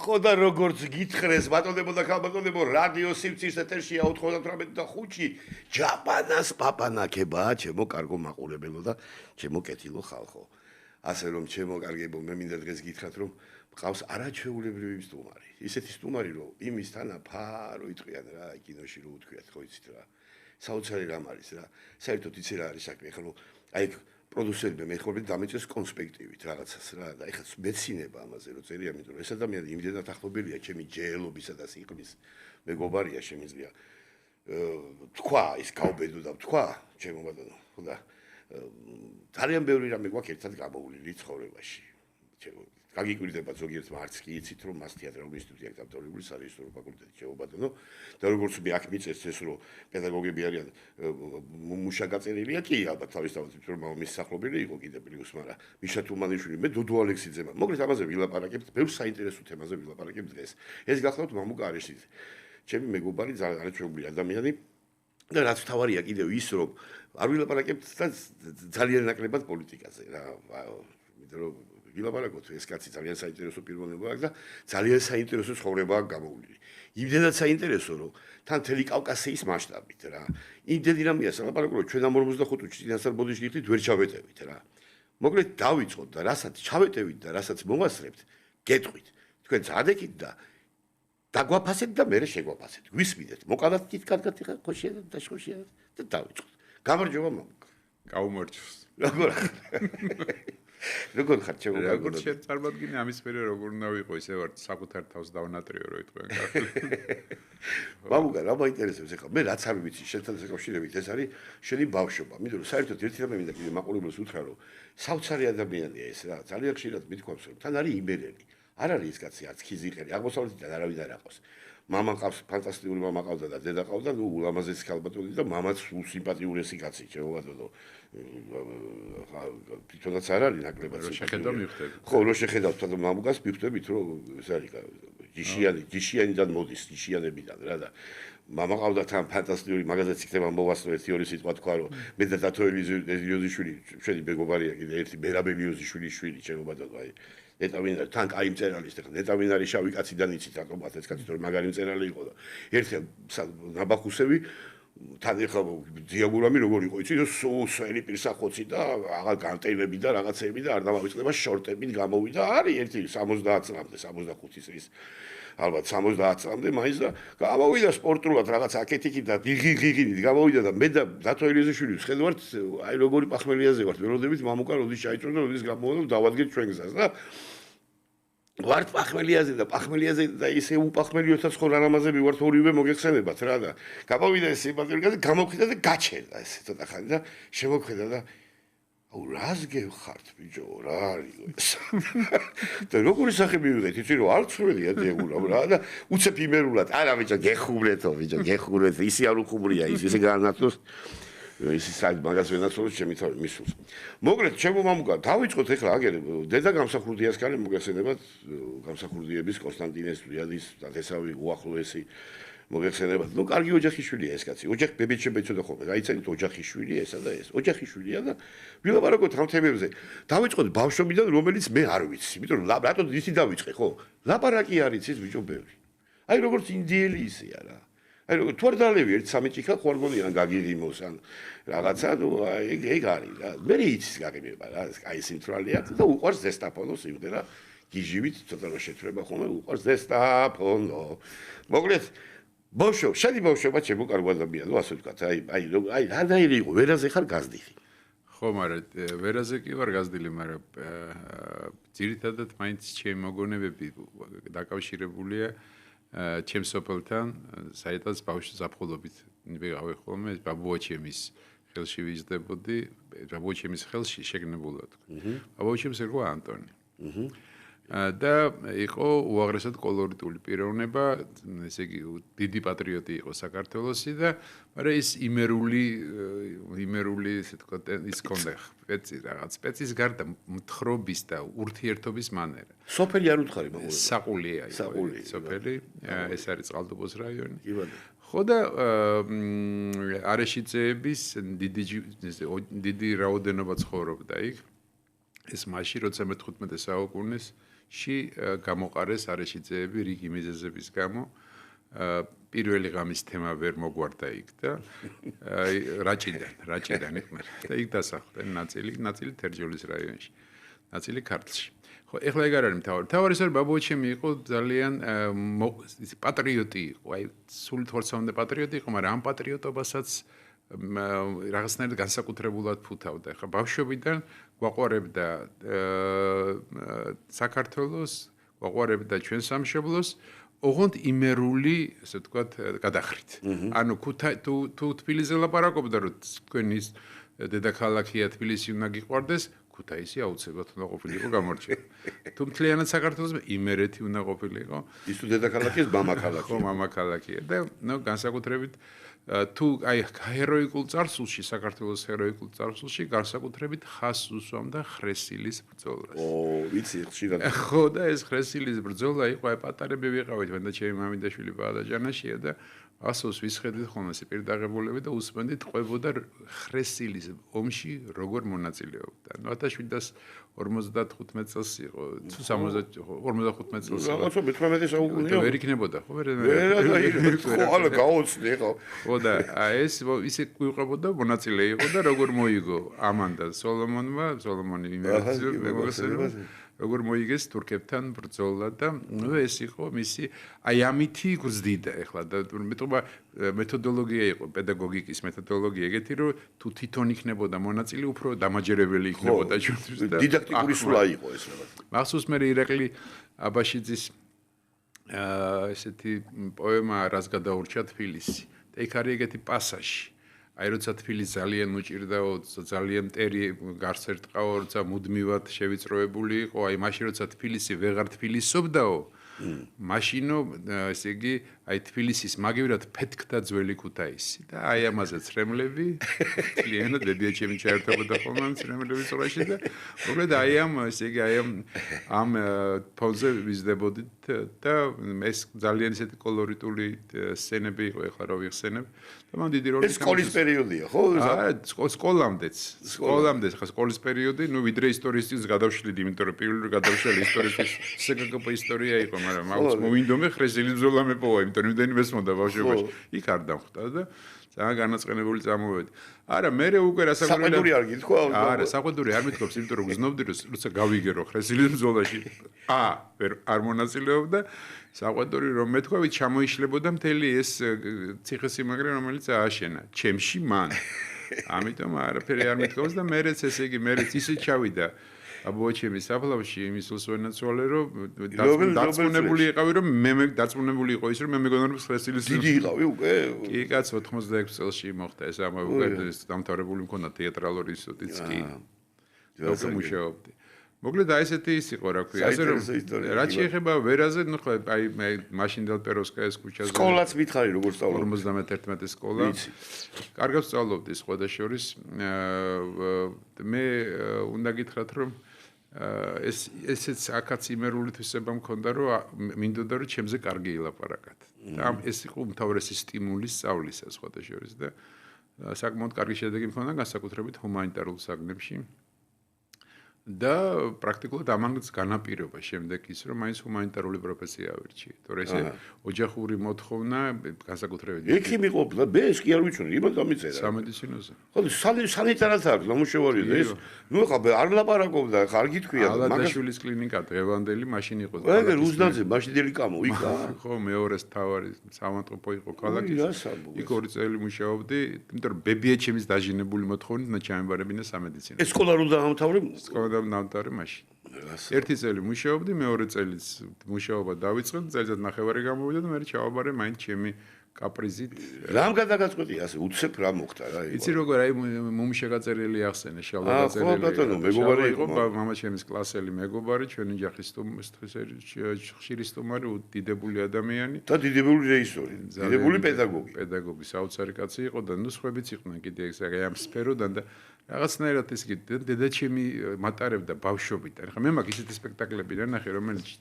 ხოდა როგორც გითხრეს ბატონებო და ქალბატონებო რადიო სივრცის ეთერშია 98.5 ჯაპანას პაპანაკება ჩემო კარგო მაყურებელო და ჩემო კეთილო ხალხო ასე რომ ჩემო კარგებო მე მინდა დღეს გითხრათ რომ მყავს არაჩვეულებრივი სტუმარი ისეთი სტუმარი რომ იმის თანა ფარო იტყვიან რა კინოში რო უთქვიათ ხო იცით რა საოცარი რამ არის რა საერთოდ იცი რა არის საქმე ხო აი პროდიუსერები მე ხომ დამეწეს კონსპექტივით რაღაცას რა და ეხლა მეცინება ამაზე რომ წერია იმიტომ რომ ეს ადამიანი იმდენად ახლობელია ჩემი ჯეელობისა და სიყრმის მეგობარია შემიძლია თქვა ის გაუბედო და თქვა ჩემო ბატონო ხო და ძალიან ბევრი რამე გვაქვს ერთად გამოვლილი ცხოვრებაში ჩემო გაგიკვირდება ზოგიერთ მარც კი იცით რომ მას თეატრალური ინსტიტუტი აქვს დამთავრებული სარეჟისორო ფაკულტეტი ჩემო ბატონო და როგორც მე აქ მიწეს ეს რომ პედაგოგები არიან მუშაკაწერილია კი ალბათ თავისთავად რომ მამის სახლობელი იყო კიდე პლუს მაგრამ მიშა თუმანიშვილი მე დუდუ ალექსიძე მოკლედ ამაზე ვილაპარაკებთ ბევრ საინტერესო თემაზე ვილაპარაკებთ დღეს ეს გახლავთ მამუკა არეშიძე ჩემი მეგობარი ძალიან არაჩვეულებრივი ადამიანი და რაც თავარია კიდევ ის რომ არ ვილაპარაკებთ და ძალიან ნაკლებად პოლიტიკაზე რა იმიტომ რომ ვილაპარაკოთ ეს კაცი ძალიან საინტერესო პიროვნება აქვს და ძალიან საინტერესო ცხოვრება აქვს გამოვლილი. იმდენად საინტერესო რომ თან მთელი კავკასიის მასშტაბით რა. იმდენი რამეა სალაპარაკო რომ ჩვენ ამ 45 წუთში წინასწარ ბოდიში გიხდით ვერ ჩავეტევით რა. მოკლედ დავიწყოთ და რასაც ჩავეტევით და რასაც მოვასწრებთ, გეტყვით. თქვენ წადეკით და დაგვაფასებთ და მე შეგვაფასებთ. გვისმინეთ. მოკალათ თით კარგად იხარ ხოშია და შოშია და დავიწყოთ. გამარჯობა მამუკა. გაუმორჩოს. როგორ ხარ ჩემო კარგო? როგორ შეწარმოდგინე ამის მერე როგორ უნდა ვიყო ისე ვარ საკუთარ თავს დავნატრიო რო იტყვიან კარგი. მამუკა რა მაინტერესებს ახლა მე რაც არ ვიცი შენთან დაკავშირებით ეს არის შენი ბავშვობა. მინდა რომ საერთოდ ერთი რამე მინდა კიდე მაყურებელს უთხრა რომ საოცარი ადამიანია ეს რა. ძალიან ხშირად მithქვამს რომ თან არის იმერელი. არ არის ეს კაცი არც ქიზიყერი აღმოსავლეთიდან არავინ არ აყავს. მამა ყავს ფანტასტიკური მამა ყავდა და დედა ყავდა ნუ ულამაზესი ქალბატონი და მამაც სიმპათიურესი კაცი ჩემო ბატონო თვითონაც არ არის ნაკლებად შეხედა მივხვდები ხო რო შეხედავთ თქო მამუკას მივხვდებით რომ ეს არის ჯიშიანიდან მოდის ჯიშიანებიდან რა და მამა ყავდა თან ფანტასტიკური მაგაზეც იქნება მოვასწრო ერთი ორი სიტყვა თქვა რომ მე და დათო ელიზიოზიშვილი შენი მეგობარია კიდე ერთი მერაბელიოზიშვილის შვილი ჩემო ბატონო აი ნეტავინარი თან კაი მწერალის და ნეტავინარი შავი კაციდან იცით რატომაც ეს კაცი თორე მაგარი მწერალი იყო და ერთი ნაბახუსევი თან ეხლა დიაგურამი როგორ იყო იცი სული პირსახოცი და აღარ განტეილები და რაღაცები და არ დამავიწყდება შორტებით გამოვიდა არის ერთი 70 წლამდე 65 წლის ალბათ 70 წლამდე მაინც და გამოვიდა სპორტულად რაღაც აკეთიკით და ღიღინით გამოვიდა და მე და დათო ელიზიშვილი ვხედავთ აი როგორი პახმელიაზე ვართ ველოდებით მამუკა როდის ჩაიწვა და როდის გამოვიდა დავადგეთ ჩვენ გზას და ვართ პახმელიაზე და პახმელიაზე და ისე უპახმელიოთა ცხოვრამაზები ვართ ორივე მოგეხსენებათ რა და გამოვიდა ეს სიმპათიური გამოვხიდა და გაჩერდა ეს ცოტა ხანი და შემოქმედა და აუ რას გევხართ ბიჭო რა არის ეს და როგორი სახე მივიღეთ იცი რომ არ ცვლია დეგულა რა და უცებ იმერულად არა ბიჭო გეხუბრეთო ბიჭო გეხუბრეთ ისი არ უხუბრია ისე განათლოს ისი საით მაგას ვენაცვლოთ ჩემი თავი მისულს მოკლედ ჩემო მამუკა დავიწყოთ ახლა აგერ დედა გამსახურდიას კარი მოგეხსენებათ გამსახურდიების კონსტანტინეს ვიადის დათესავი უახლოესი მოგეხსენებათ ნუ კარგი ოჯახიშვილია ეს კაცი ოჯახ ბებიჩები ცოტა ხოლმე გაიცანით ოჯახიშვილი ესა და ეს ოჯახიშვილია და ვილაპარაკოთ ამ თემებზე დავიწყოთ ბავშვობიდან რომელიც მე არ ვიცი იმიტომ რომ რატო ისი დავიწყე ხო ლაპარაკი არის ის ბიჭო ბევრი აი როგორც ინდიელი ისეა რა აი როგორ თუ არ დალევი ერთ სამი ჭიქა ხო არ გონიან გაგიღიმოს ან რაღაცა ნუ ეგ არის რა მე იცის გაგიმება რა აი სიმთვრალეა და უყვარს ზესტაფონო სიმდე რა გიჟივით ცოტა რო შეტრება ხოლმე უყვარს ზესტაფონო მოკლედ ბავშვო შენი ბავშვობა ჩემო კარგ ადამიანო ასე ვთქვათ აი რანაირი იყო ვერაზე ხარ გაზდილი ხო მაგრამ ვერაზე კი ვარ გაზდილი მაგრამ ძირითადად მაინც ჩემი მოგონებები დაკავშირებულია ჩემს სოფელთან საერთოდ ბავშვის ზაფხულობით ვიყავი ხოლმე ბაბუაჩემის ხელში ვიზრდებოდი ბაბუაჩემის ხელში შეგნებულად ბაბუაჩემს ერქვა ანტონი და იყო უაღრესად კოლორიტული პიროვნება ესე იგი დიდი პატრიოტი იყო საქართველოსი და მაგრამ ის იმერული ესე თქვა ის კონდა სპეცი რაღაც სპეცის გარდა მთხრობის და ურთიერთობის მანერა სოფელი არ უთხარი მაგრამ საყულია სოფელი ეს არის წყალტუბოს რაიონი კი ბატონო ხო და არეშიძეების დიდი რაოდენობა ცხოვრობდა იქ ეს მაშინ როცა მე-15 საუკუნის გამოყარეს არეშიძეები რიგი მიზეზების გამო. პირველი ღამის თემა ვერ მოგვარდა იქ და რაჭიდან იყვნენ და იქ დასახლდნენ ნაწილი თერჯოლის რაიონში, ნაწილი ქართლში. ხო, ეხლა ეგ არ არის მთავარი. მთავარი ისე ბაბუჩემი იყო ძალიან პატრიოტი იყო, აი სულ თორსამდე პატრიოტი იყო, მაგრამ ამ პატრიოტობასაც რაღაცნაირად განსაკუთრებულად ფუთავდა. ეხლა ბავშვობიდან გვაყვარებდა საქართველოს, გვაყვარებდა ჩვენ სამშობლოს, ოღონდ იმერული, ასე ვთქვათ, გადახრით. ანუ თუ თბილისზე ლაპარაკობდა, რომ თქვენი დედაქალაქია თბილისი უნდა გიყვარდეს, ქუთაისი აუცილებლად უნდა ყოფილიყო გამორჩეული. თუ მთლიანად საქართველოს იმერეთი უნდა ყოფილიყო. ის თუ დედაქალაქია, მამაქალაქია. ხო, მამაქალაქია და განსაკუთრებით თუ აი ჰეროიკულ წარსულში, საქართველოს ჰეროიკულ წარსულში განსაკუთრებით ხაზს უსვამდა ხრესილის ბრძოლას. ვიცი, ხშირად. ხო და ეს ხრესილის ბრძოლა იყო, აი პატარები ვიყავით, მე და ჩემი მამიდაშვილი ბაღდაჯანაშია და ასოს ვისხედით ხოლმე პირდაღებულები და უსმენდით ყვებოდა ხრესილის ომში როგორ მონაწილეობდა. 1755 წელს იყო, თუ 55 წელს. რაღაცა 18 საუკუნეა. ვერ იქნებოდა, ხო ვერ. ხო, გაოცნი ხო. ხო და ეს ისე გვიყვებოდა მონაწილე იყო და როგორ მოიგო ამანდა სოლომონი იმერეთზე როგორ მოიგეს თურქებთან ბრძოლა და ეს იყო მისი აი ამითი გრძდიდა ეხლა და მეტყობა მეთოდოლოგია იყო პედაგოგიკის მეთოდოლოგია ეგეთი რომ თუ თვითონ იქნებოდა მონაწილე უფრო დამაჯერებელი იქნებოდა ჩვენთვის და დიდაქტიკური სულა იყო ეს რაღაც. მახსოვს მე ირაკლი აბაშიძის ესეთი პოემა რას გადაურჩა თბილისი და იქ არის ეგეთი პასაჟი აი როცა თბილისი ძალიან უჭირდაო ძალიან მტერი გარს ერტყაო როცა მუდმივად შევიწროებული იყო აი მაშინ როცა თბილისი ვეღარ თბილისობდაო მაშინო ესე იგი აი თბილისის მაგივრად ფეთქდა ძველი ქუთაისი და აი ამაზე ცრემლები კლიენტ დედიაჩემი ჩაერთებოდა ხოლმე ცრემლების წრეში და უბრალოდ აი ამ ესე იგი აი ამ ფონზე ვიზდებოდით და ეს ძალიან ისეთი კოლორიტული სცენები იყო ეხლა რა ვიხსენებ და მან დიდი როლი ეს სკოლის პერიოდია ხო? სკოლამდეც ხა სკოლის პერიოდი ნუ ვიდრე ისტორიის წინს გადავშლით იმიტომ რომ პირველი გადავშლილი ისტორიის სგკპ ისტორია იყო მაგრამ აუც მოვინდომე ხრესილის ბრძოლა მეპოვა იმიტომ რომ იმდენი მესმოდა ბავშვობაში იქ არ დამხვდა და ძალიან განაწყენებული წამოვედი არა მე უკვე საყვედური არ გითქვა არა საყვედური არ მithქვობს იმიტომ რომ გზნობდი რომ როცა გავიგერო ხრესილის ბრძოლაში არ მონაწილეობდა საყვედური რომ მეთქვავით ჩამოიშლებოდა მთელი ეს ციხესიმაგრე რომელიც ააშენა ჩემში მან ამიტომ არაფერი არ მithქვავს და მერეც ესე იგი მერეც ისე ჩავიდა აბოჩემი საფლავში იმის უსვენაცვალე რომ დაწუნებული იყავი რომ მე დაწუნებული იყო ის რომ მე მეგონა რომ ხრესილის დიდი იყავი უკვე კი კაც 86 წელს მოხდა ეს ამა უკვე დამთავრებული მქონდა თეატრალური ინსტიტუტიც კი უკვე მუშაობდი მოკლედ აი ესეთი ის იყო რა ქვია ასე რომ რაც შეეხება ვერაზე ნუ ხო აი მე მაშინდელ პეროვსკაიას ქუჩაზე სკოლაც მითხარი როგორ სწავლობ 51 სკოლა კარგად სწავლობდი სხვათა შორის მე უნდა გითხრათ რომ ესეც აქაც იმერული თვისება მქონდა რომ მინდოდა რომ ჩემზე კარგი ილაპარაკათ და ეს იყო უმთავრესი სტიმული სწავლისა სხვათა შორის და საკმაოდ კარგი შედეგი მქონდა განსაკუთრებით ჰუმანიტარულ საგნებში და პრაქტიკულად ამანაც განაპირობა შემდეგ ის რომ მაინც ჰუმანიტარული პროფესია ავირჩიე. თორე ესე ოჯახური მოთხოვნა განსაკუთრებით ექიმი ყოფილა, მე ეს კი არ ვიცოდი, იმად დამიწერა. სამედიცინოზე. ხო, სანიტარად აქვს ნამუშევარი და ეს ნუ ხა არ ლაპარაკობდა, ხა არ გითქვია მაგას ალადაშვილის კლინიკა დღევანდელი მაშინ იყო. ეგ რუსდანზე მაშინდელი კამო იქა. ხო, მეორეს თავარი სამანტყოფო იყო ქალაქის. იქ 2 წელი მუშაობდი, იმიტომ რომ ბებიაჩემის დაჟინებული მოთხოვნით და ჩამებარებინა სამედიცინო. ეს სკოლა რო დაამთავრე? დავდარე მაშინ. ერთი წელი მუშაობდი, მეორე წელიც მუშაობა დავიწყე, წელიწად ნახევარი გამოვიდა და მე ჩავაბარე მაინც ჩემი კაპრიზით. რამ გადაგაწყვეტი ასე, უცებ რა მოხდა რა იყო. იცი როგორ აი მუმიშა გაწერილი ახსენე, შალვა გაწერილი. ხო, ბატონო, მეგობარი იყო. მამაჩემის კლასელი მეგობარი, ჩვენი ჯახის ხშირი სტუმარი, დიდებული ადამიანი და დიდებული რეჟისორი, დიდებული პედაგოგი. პედაგოგი საოცარი კაცი იყო და ნუ სხვებიც იყვნენ კიდე ეს ამ სფეროდან და რაღაცნაირად ის კი დედაჩემი მატარებდა ბავშვობიდან. ხა მე მაგ ისეთი სპექტაკლები ნახე, რომელიც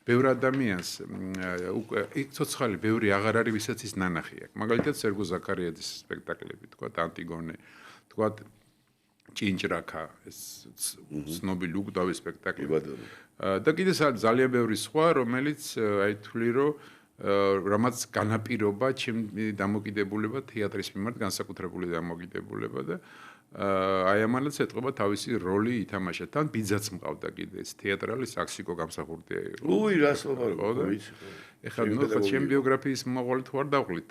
ბევრ ადამიანს უკვე იქ ცოცხალი ბევრი აღარ არის, ვისაც ის ნანახი აქვს. მაგალითად სერგო ზაქარიაძის სპექტაკლები, თქვა ანტიგონე, თქვა ჭინჭრაკა ეს ცნობილი უკვდავი სპექტაკლი. ბატონო. და კიდე ძალიან ბევრი სხვა, რომელიც აი თვლი რომ რამაც განაპირობა ჩემი დამოკიდებულება თეატრის მიმართ განსაკუთრებული დამოკიდებულება და აი ამანაც ეთყობა თავისი როლი ითამაშა. თან ბიძაც მყავდა კიდე ეს თეატრალი საქსიკო გამსახურდია იყო. უი რას ვაბარებ ვიცი. ეხლა ნუ ხო ჩემი ბიოგრაფიის მოყოლი თუ არ დავყლით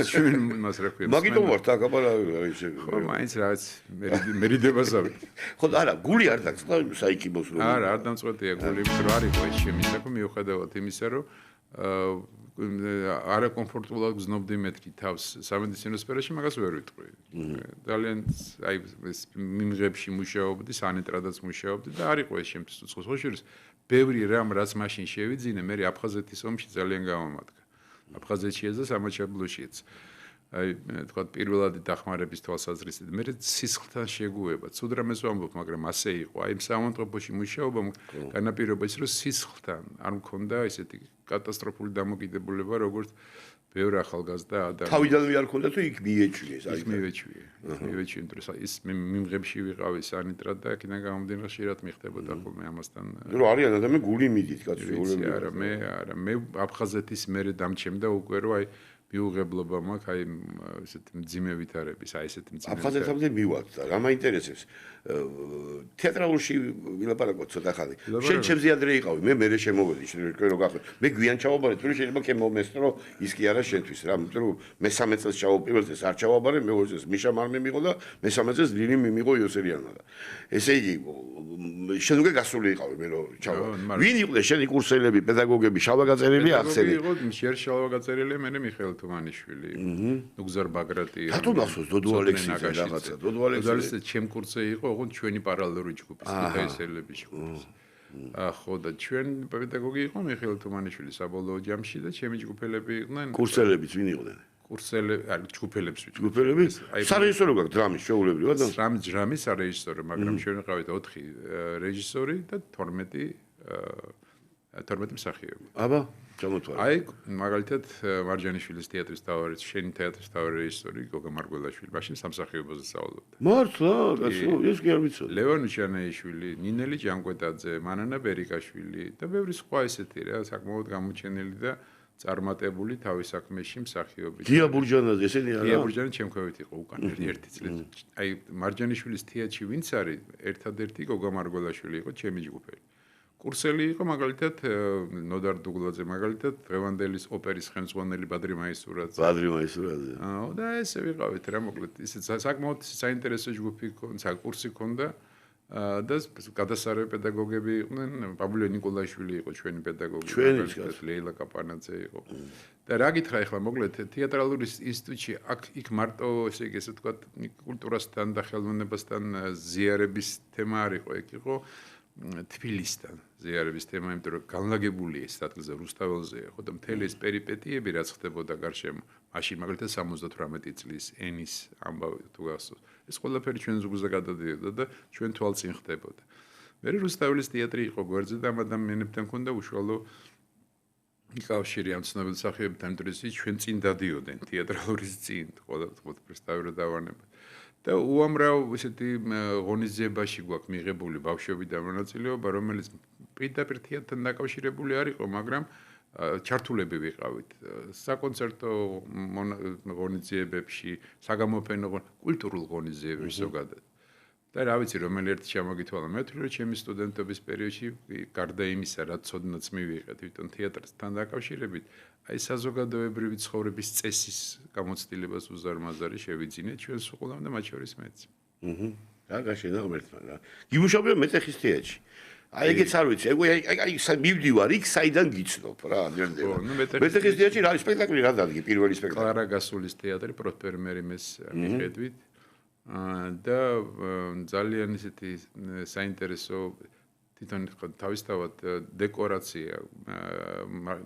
ჩვენ მას რა ქვია. მაგიტომ ვარ თა აბარები ისე. ხო მაინც რაღაც მერიდებასავი. ხო არა გული არ დაგწყდა საიქიმოს რომ. არა არ დამწყვეტია გული რომ არ იყო ეს ჩემი საქმე მიუხედავად იმისა რომ არაკომფორტულად გზნობდი მეთქი თავს სამედიცინო სფეროში მაგას ვერ ვიტყვი. ძალიან აი ეს მიმღებში მუშაობდი, სანიტრადაც მუშაობდი და არ იყო ეს შემთხვევა ხოშურის ბევრი რამ რაც მაშინ შევიძინე, მე აფხაზეთის ომში ძალიან გამომადგა. აფხაზეთშიაც და სამაჩაბლოშიც. აი თქვა პირველადი დახმარების თვალსაზრისით მე სისხლთან შეგუება. ცუდ რამეს ვამბობ, მაგრამ ასე იყო. აი სამონტყოფოში მუშაობა განაპირობა ის რომ სისხლთან არ მქონდა ესეთი კატასტროფული დამოკიდებულება, როგორც ბევრ ახალგაზრდა ადამიანს. თავიდანვე არ ქონდა თუ იქ მიეჩვიეს, აი მივეჩვიე. მივეჩვიე, რომ ის მიმღებში ვიყავი სანიტრად და აქედან გამომდინარე ხშირად მიხდებოდა ხოლმე ამასთან. რომ არიან ადამიანი გული მიდით კაცო. არა, მე აფხაზეთის მერე დამჩემდა უკვე რომ აი მიუღებლობა მაქვს აი ესეთი მძიმე ვითარების, აი ესეთი მძიმე. აფხაზეთამდე მივაქვს და რა მაინტერესებს. თეატრალურში ვილაპარაკოთ ცოტა ხანი. შენ ჩემზე ადრე იყავი, მე მერე შემოვედი, ჩვენ რო გახსოვთ. მე გვიან ჩავაბარეთ, თუ შეიძლება ჩემო მესტრო ის კი არა შენთვის რა, იმიტომ რომ მე 13 წელს ჩავაპირე, ეს არ ჩავაბარე, მე 2 წელს მიშა არ მიმიღო და მე 13 წელს ლინი მიმიღო იოსელიანმა და ესე იგი შენ უკვე გასული იყავი მე რო ჩავაბარე. ვინ იყვნენ შენი კურსელები, პედაგოგები, შალვა გაწერილი ახსენე. იყო შერ შალვა გაწერილი, მე მიხეილ თუმანიშვილი, ნუგზარ ბაგრატი. რატო ნახსოვს დოდო ალექსიძე რაღაცა, დოდო ალექსიძე ჩემ კურსზე იყო, ოღონდ ჩვენი პარალელური ჯგუფის ქუთაისელების ჯგუფის. ხო და ჩვენ პედაგოგი იყო მიხეილ თუმანიშვილი საბოლოო ჯამში და ჩემი ჯგუფელები იყვნენ. კურსელებიც ვინ იყვნენ? კურსელები, არ ჯგუფელებს ვიტყვი. ჯგუფელები? სარეჟისორო გაქვს დრამის შეულებრივად? დრამის სარეჟისორო, მაგრამ ჩვენ ვიყავით 4 რეჟისორი და 12 მსახიობი. აბა, ჩამოთვალე. აი, მაგალითად, მარჯანიშვილის თეატრის თავარი, შენი თეატრის თავარი რეჟისორი გოგა მარგველაშვილი, მაშინ სამსახიობოზე სწავლობდა. მართლა, კაცო, ეს კი არ ვიცოდი. ლევან უშანაიშვილი, ნინელი ჯანკვეტაძე, მანანა ბერიკაშვილი და ბევრი სხვა ესეთი რა, საკმაოდ გამოჩენილი და წარმატებული თავის საქმეში მსახიობი. გია ბურჯანაძე, ესენი არა? გია ბურჯანი ჩემქვევით იყო უკან ერთი წელი. აი, მარჯანიშვილის თეატრში ვინც არის? ერთადერთი გოგა მარგველაშვილი იყო ჩემი ჯგუფელი. კურსელი იყო მაგალითად ნოდარ დუგლაძე, მაგალითად დღევანდელის ოპერის ხელმძღვანელი ბადრი მაისურაძე. ბადრი მაისურაძე. და ესე ვიყავით რა მოკლედ, ისე საკმაოდ საინტერესო ჯგუფი ქონდა, კურსი ქონდა და გადასარევი პედაგოგები იყვნენ, პაბლო ნიკოლაიშვილი იყო ჩვენი პედაგოგი, ლეილა კაპანაძე იყო. და რა გითხრა ახლა მოკლედ თეატრალური ინსტიტუტში იქ მარტო ესე იგი ესე ვთქვათ კულტურასთან და ხელოვნებასთან ზიარების თემა არ იყო, იქ იყო თბილისთან ზიარების თემა, იმიტომ რომ განლაგებულია ეს ადგილზე რუსთაველზე, ხო და მთელი ეს პერიპეტიები რაც ხდებოდა გარშემო, მაშინ მაგალითად 78 წლის ენის ამბავი თუ გასწორს. ეს ყველაფერი ჩვენ ზუგზე გადადიოდა და ჩვენ თვალწინ ხდებოდა. მე რუსთაველის თეატრი იყო გვერდზე და ამ ადამიანებთან მქონდა უშუალო კავშირი ამ ცნობილ მსახიობებთან, იმიტომ რომ ჩვენ წინ დადიოდნენ თეატრალურის წინ, ყველა პრესტავრო დავანება. და უამრავ ესეთი ღონისძიებაში გვაქვს მიღებული ბავშვებიდან მონაწილეობა, რომელიც პირდაპირ თეატრთან დაკავშირებული არ იყო, მაგრამ ჩართულები ვიყავით საკონცერტო ღონისძიებებში, საგამოფენო კულტურულ ღონისძიებებში ზოგადად. და რა ვიცი, რომელი ერთი შემოგითვალა, მე ვთვლი, რომ ჩემი სტუდენტობის პერიოდში გარდა იმისა, რაც ცოდნაც მივიღეთ თვითონ თეატრთან დაკავშირებით, აი საზოგადოებრივი ცხოვრების წესის გამოცდილებას უზარმაზარი შევიძინე ჩვენ სულ და მათ შორის მეც. რა გაშენა ღმერთმა რა. გიმუშავე მეტეხის თეატრში. აი ეგეც არ ვიცი, აი მივდივარ იქ საიდან გიცნობ რა, ნამდვილად. მეტეხის თეატრში რა სპექტაკლი რა დადგი, პირველი სპექტაკლი. კლარა გასულის თეატრი პროსპერ მერიმეს მიხედვით. და ძალიან ისეთი საინტერესო თვითონ თავისთავად დეკორაცია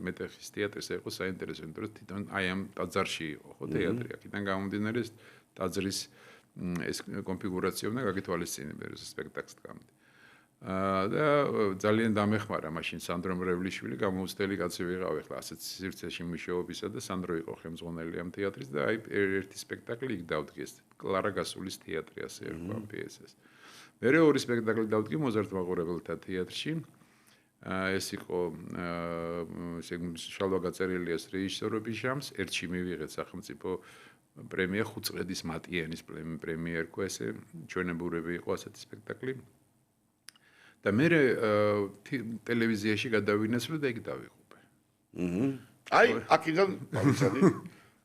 მეტეხის თეატრისა იყო საინტერესო, იმიტომ რომ თვითონ აი ამ ტაძარში იყო ხო თეატრი, აქედან გამომდინარე ეს ტაძრის ეს კონფიგურაცია უნდა გაგითვალისწინებდეს სპექტაკლს დგამდი. და ძალიან დამეხმარა მაშინ სანდრო მრევლიშვილი გამოუცდელი კაცი ვიყავ ახლა ასეთ სივრცეში მუშაობისა და სანდრო იყო ხელმძღვანელი ამ თეატრის და აი ერთი სპექტაკლი იქ დავდგეს კლარა გასულის თეატრი ასე ერქვა პიესას. მერე ორი სპექტაკლი დავდგე მოზარდ მაყურებელთა თეატრში. ეს იყო შალვა გაწერილიას რეჟისორობის ჟამს ერთში მივიღეთ სახელმწიფო პრემია ხუწყედის მატიანის პრემია ერქვა ესე ჩვენებურები იყო ასეთი სპექტაკლი. და მე ტელევიზიაში გადავინაცვლე და იქ დავიღუპე. აი, აქედან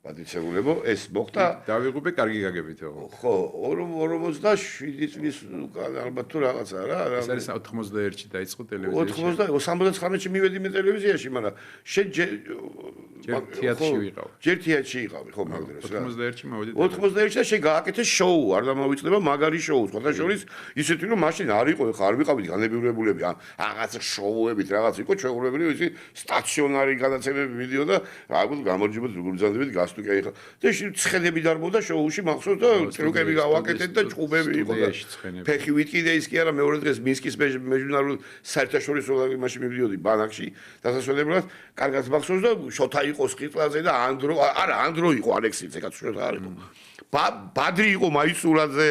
პატიცებულებო ეს მოხდა დავიღუპე კარგი გაგებითო. ხო, 47 წლის უკან ალბათ თუ რაღაცა რა. ეს არის 91-ში დაიწყო ტელევიზიაში. 79-ში მივედი მე ტელევიზიაში, მაგრამ შენ თეატრში ვიყავ. ჯერ თეატრში იყავი, ხო, მაგდროს რა. 91-ში მოვედი. 91-ში შენ გააკეთე შოუ, არ დამოვიწყდება მაგარი შოუ, სხვა შორის ისეთი რომ მაშინ არ იყო, ხა არ ვიყავით განებივრებულები, რაღაც შოუებით, რაღაც იყო ჩვეულებრივი ისი სტაციონარი გადაცემები მიდიოდა, აგულ გამარჯვებოდ როგორ ბრძანდებით გასტუ კი ახლა. და ცხენები დარბოდა შოუში მახსოვს და ტრუკები გავაკეთეთ და ჭუბები იყო და ფეხი ვიტკიდე ის კი არა მეორე დღეს მინსკის მეჯუნარულ საერთაშორისო იმაში მივდიოდი ბანაკში დასასვენებლად კარგად მახსოვს და შოთა იყო სკიტლაზე და ანდრო იყო ალექსიც ეკაც შოთა არ იყო ბადრი იყო მაისურაძე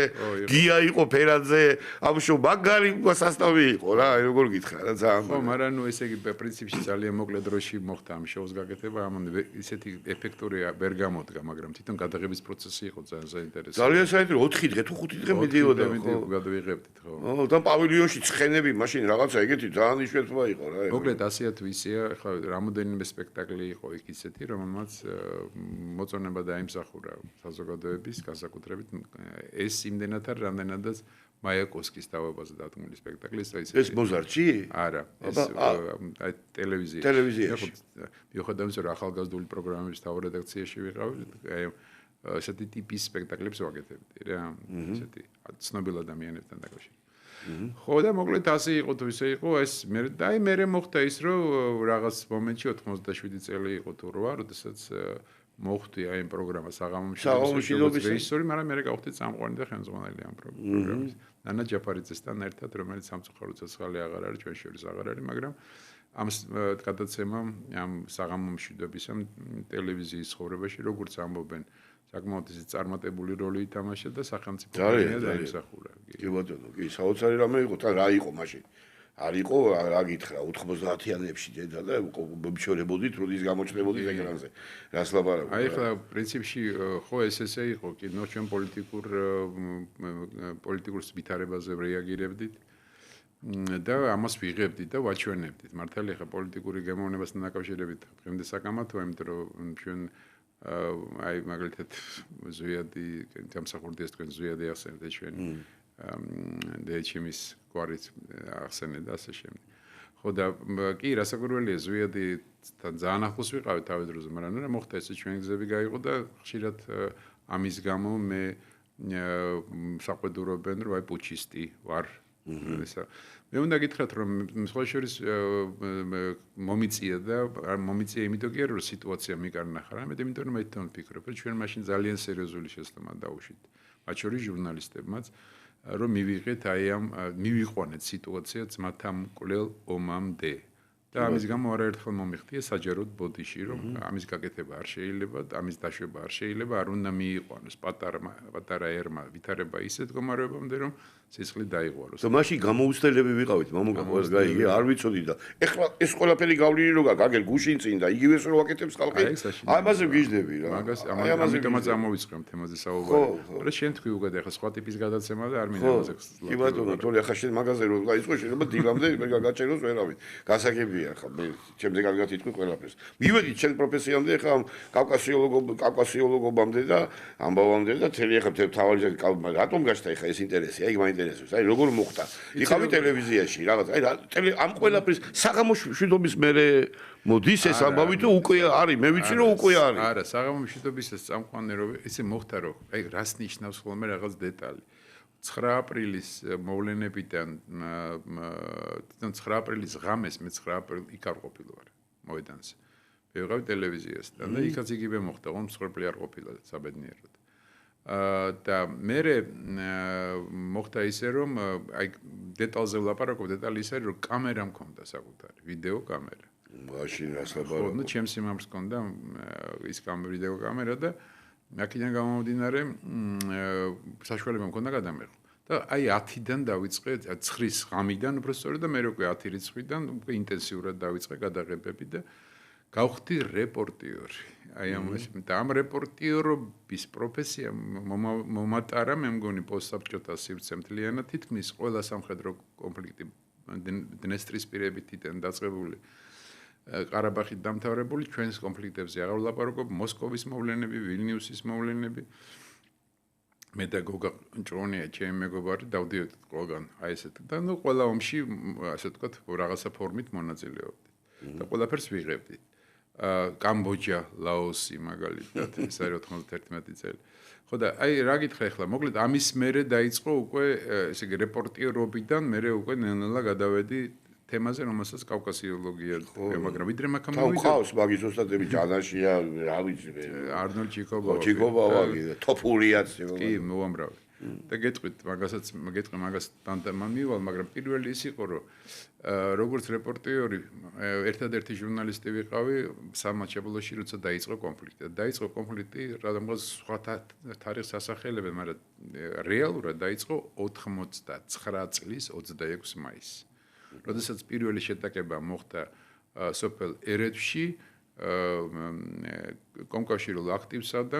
გია იყო ფერაძე აბშო მაგარი სასწავი იყო რა როგორ გითხრა რა ძალიან ხო მაგრამ ნუ ესე იგი პრინციპში ძალიან მოკლე დროში მოხდა ამ შოუს გაკეთება ამან ისეთი ეფექტური ვერ გამოდგა მაგრამ თვითონ გადაღების პროცესი იყო ძალიან საინტერესო ძალიან საინტერესო 4 დღე თუ 5 დღე მიდიოდა ხო გადავიღებდით ხო და პავილიონში ცხენები მაშინ რაღაცა ეგეთი ძალიან იშვიათობა იყო რა მოკლედ ასეა თუ ისეა ხო რამოდენიმე სპექტაკლი იყო იქ ისეთი რომელმაც მოწონება დაიმსახურა საზოგადოების განსაკუთრებით ეს იმდენად არ რამდენადაც მაიაკოვსკის თავებაზე დადგმული სპექტაკლი ეს მოზარდში? არა, ეს აი ტელევიზიაში. მიუხედავად იმისა, რომ ახალგაზრდული პროგრამების თავ რედაქციაში ვიყავი, აი ესეთი ტიპის სპექტაკლებს ვაკეთებდი რა, ესეთი ცნობილ ადამიანებთან დაკავშირებით. ხო და მოკლედ ასე იყო თუ ისე იყო ეს მე მოხდა ის რომ რაღაც მომენტში 97 წელი იყო თუ 8 როდესაც მოხდი აი იმ პროგრამას საღამომშვიდობის რეჟისორი, მაგრამ მე გავხდი წამყვანი და ხელმძღვანელი ამ პროგრამის. ნანა ჯაფარიძესთან ერთად, რომელიც სამწუხაროდ ცოცხალი აღარ არის, ჩვენ შორის აღარ არის, მაგრამ ამ გადაცემამ ამ საღამომშვიდობის ამ ტელევიზიის ხოვრებაში როგორც ამბობენ, საკმაოდ ისე წარმატებული როლი ითამაშა და სახელმწიფო პრემია დაიმსახურა. კი ბატონო, კი, საოცარი რამე იყო, თან რა იყო მაშინ? არ იყო რა გითხრა 90-იანებში დედა და მშორებოდით როდის გამოჩნდებოდით ეკრანზე რას ლაპარაკობ აი ხა პრინციპში ხო ესე იყო კინო ჩვენ პოლიტიკურ ვითარებაზე რეაგირებდით და ამას ვიღებდით და ვაჩვენებდით მართალია ხა პოლიტიკური გემოვნებასთან დაკავშირებით დღემდე საკამათოა იმიტომ რომ ჩვენ აი მაგალითად ზვიადი დამსახურდია თქვენ ზვიადი ახსენეთ ჩვენ დეჩიმის გვარით ახსენე და ასე შემდეგ. ხო და კი რასაკვირველია ზვიადთან ძალიან ახლოს ვიყავით თავის დროზე, მაგრამ რა მოხდა ესე ჩვენ გზები გაიყო და ხშირად ამის გამო მე საყვედურობენ რომ აი პუჩისტი ვარ. მე უნდა გითხრათ რომ სხვა შორის მომიწია და მომიწია იმიტომ კი არა რომ სიტუაცია მიკარნახა, არამედ იმიტომ რომ მე თვითონ ვფიქრობ რომ ჩვენ მაშინ ძალიან სერიოზული შესწრება დავუშვით. მათ შორის ჟურნალისტებმაც რომ მივიღეთ აი ამ მივიყვანეთ სიტუაცია ძმათა მკვლელ ომამდე და ამის გამო არაერთხელ მომიხდია საჯაროდ ბოდიში რომ ამის გაკეთება არ შეიძლება და ამის დაშვება არ შეიძლება არ უნდა მიიყვანოს პატარა ერმა ვითარება ისეთ მდგომარეობამდე რომ სისხლი დაიღვალოს და მაშინ გამოუცდელები ვიყავით მამუკა ყველას გაიგე არ ვიცოდი და ეხლა ეს ყველაფერი გავლილი რო გაგერ გუშინ წინ და იგივეს რო ვაკეთებს ხალხი ამაზე ვგიჟდები რა მაგას ამიტომაც ამოვიწყემ თემაზე საუბარი რა შენ თქვი უკეთ ეხლა სხვა ტიპის გადაცემა და არ მინდა ამაზე კი ბატონო თორე ახლა შენ მაგაზე რო გაიწყო შეიძლება დილამდე გაჩეროს ვერავინ გასაგებია ხა მე ჩემზე კარგად იტყვი ყველაფერს მივედი ჩემ პროფესიამდე ხა კავკასიოლოგობამდე და ამბავამდე და თელი ხა თავი რატომ გაჩნდა ხა ეს ინტერესი აი მაინტერესებს აი როგორ მოხდა იყავი ტელევიზიაში რაღაც აი ამ ყველაფრის საღამომშვიდობის მერე მოდის ეს ამბავი თუ უკვე არის მე ვიცი რომ უკვე არის არა საღამომშვიდობის ეს წამყვანი რომ ესე მოხდა რომ აი რას ნიშნავს ხოლმე რაღაც დეტალი 9 აპრილის მოვლენებიდან 9 აპრილის ღამეს მე 9 აპრილს იქ არ ყოფილვარ მოედანზე მე ვიყავი ტელევიზიასთან და იქაც იგივე მოხდა რომ მსხვერპლი არ ყოფილა საბედნიეროდ და მე მოხდა ისე რომ აი დეტალზე ვლაპარაკობ, დეტალი ისე რომ კამერა მქონდა საკუთარი, ვიდეო კამერა. მაშინ რას ხო, ლაპარაკობ? ნუ ჩემს იმამს მქონდა ის ვიდეო კამერა და აქედან გამომდინარე საშუალება მქონდა გადამეღო. და აი 10-დან დავიწყე 9-ის ღამიდან უბრალოდ და მე უკვე 10 რიცხვიდან უკვე ინტენსიურად დავიწყე გადაღებები და გავხდი რეპორტიორი. აი ამ რეპორტიორობის პროფესია მომატარა მე მგონი პოსტსაბჭოთა სივრცე მთლიანად თითქმის ყველა სამხედრო კონფლიქტი დნესტრისპირებითიდან დაწყებული ყარაბაღით დამთავრებული ჩვენს კონფლიქტებზე აღარ ვლაპარაკობ მოსკოვის მოვლენები, ვილნიუსის მოვლენები მე და გოგა ჭრონია ჩემი მეგობარი დავდიოდით ყველგან აი ესეთ და ნუ ყველა ომში ასე ვთქვათ რაღაცა ფორმით მონაწილეობდით და ყველაფერს ვიღებდით კამბოჯა, ლაოსი მაგალითად ეს არის 91 წელი ხო და აი რა გითხრა ახლა მოკლედ ამის მერე დაიწყო უკვე ესე იგი რეპორტიერობიდან მერე უკვე ნელა გადავედი თემაზე რომელსაც კავკასიოლოგია მაგრამ ვიდრე მაგამ მოვიდა ყავს მაგის ოსტატები ჯანაშია რა ვიცი არნოლდ ჩიკობოვი ჩიკობოვი თოფურიაც კი მოამრავი და გეტყვით მაგასაც გეტყვი მაგას დამდამან მივალ მაგრამ პირველი ის იყო რომ როგორც რეპორტიორი ერთადერთი ჟურნალისტი ვიყავი სამაჩაბლოში როცა დაიწყო კონფლიქტი დაიწყო კონფლიქტი რადგან სხვა თარიღს ასახელებენ მაგრამ რეალურად დაიწყო 99 წლის 26 მაისს როდესაც პირველი შეტაკება მოხდა სოფელ ერედში კომკავშირულ აქტივსა და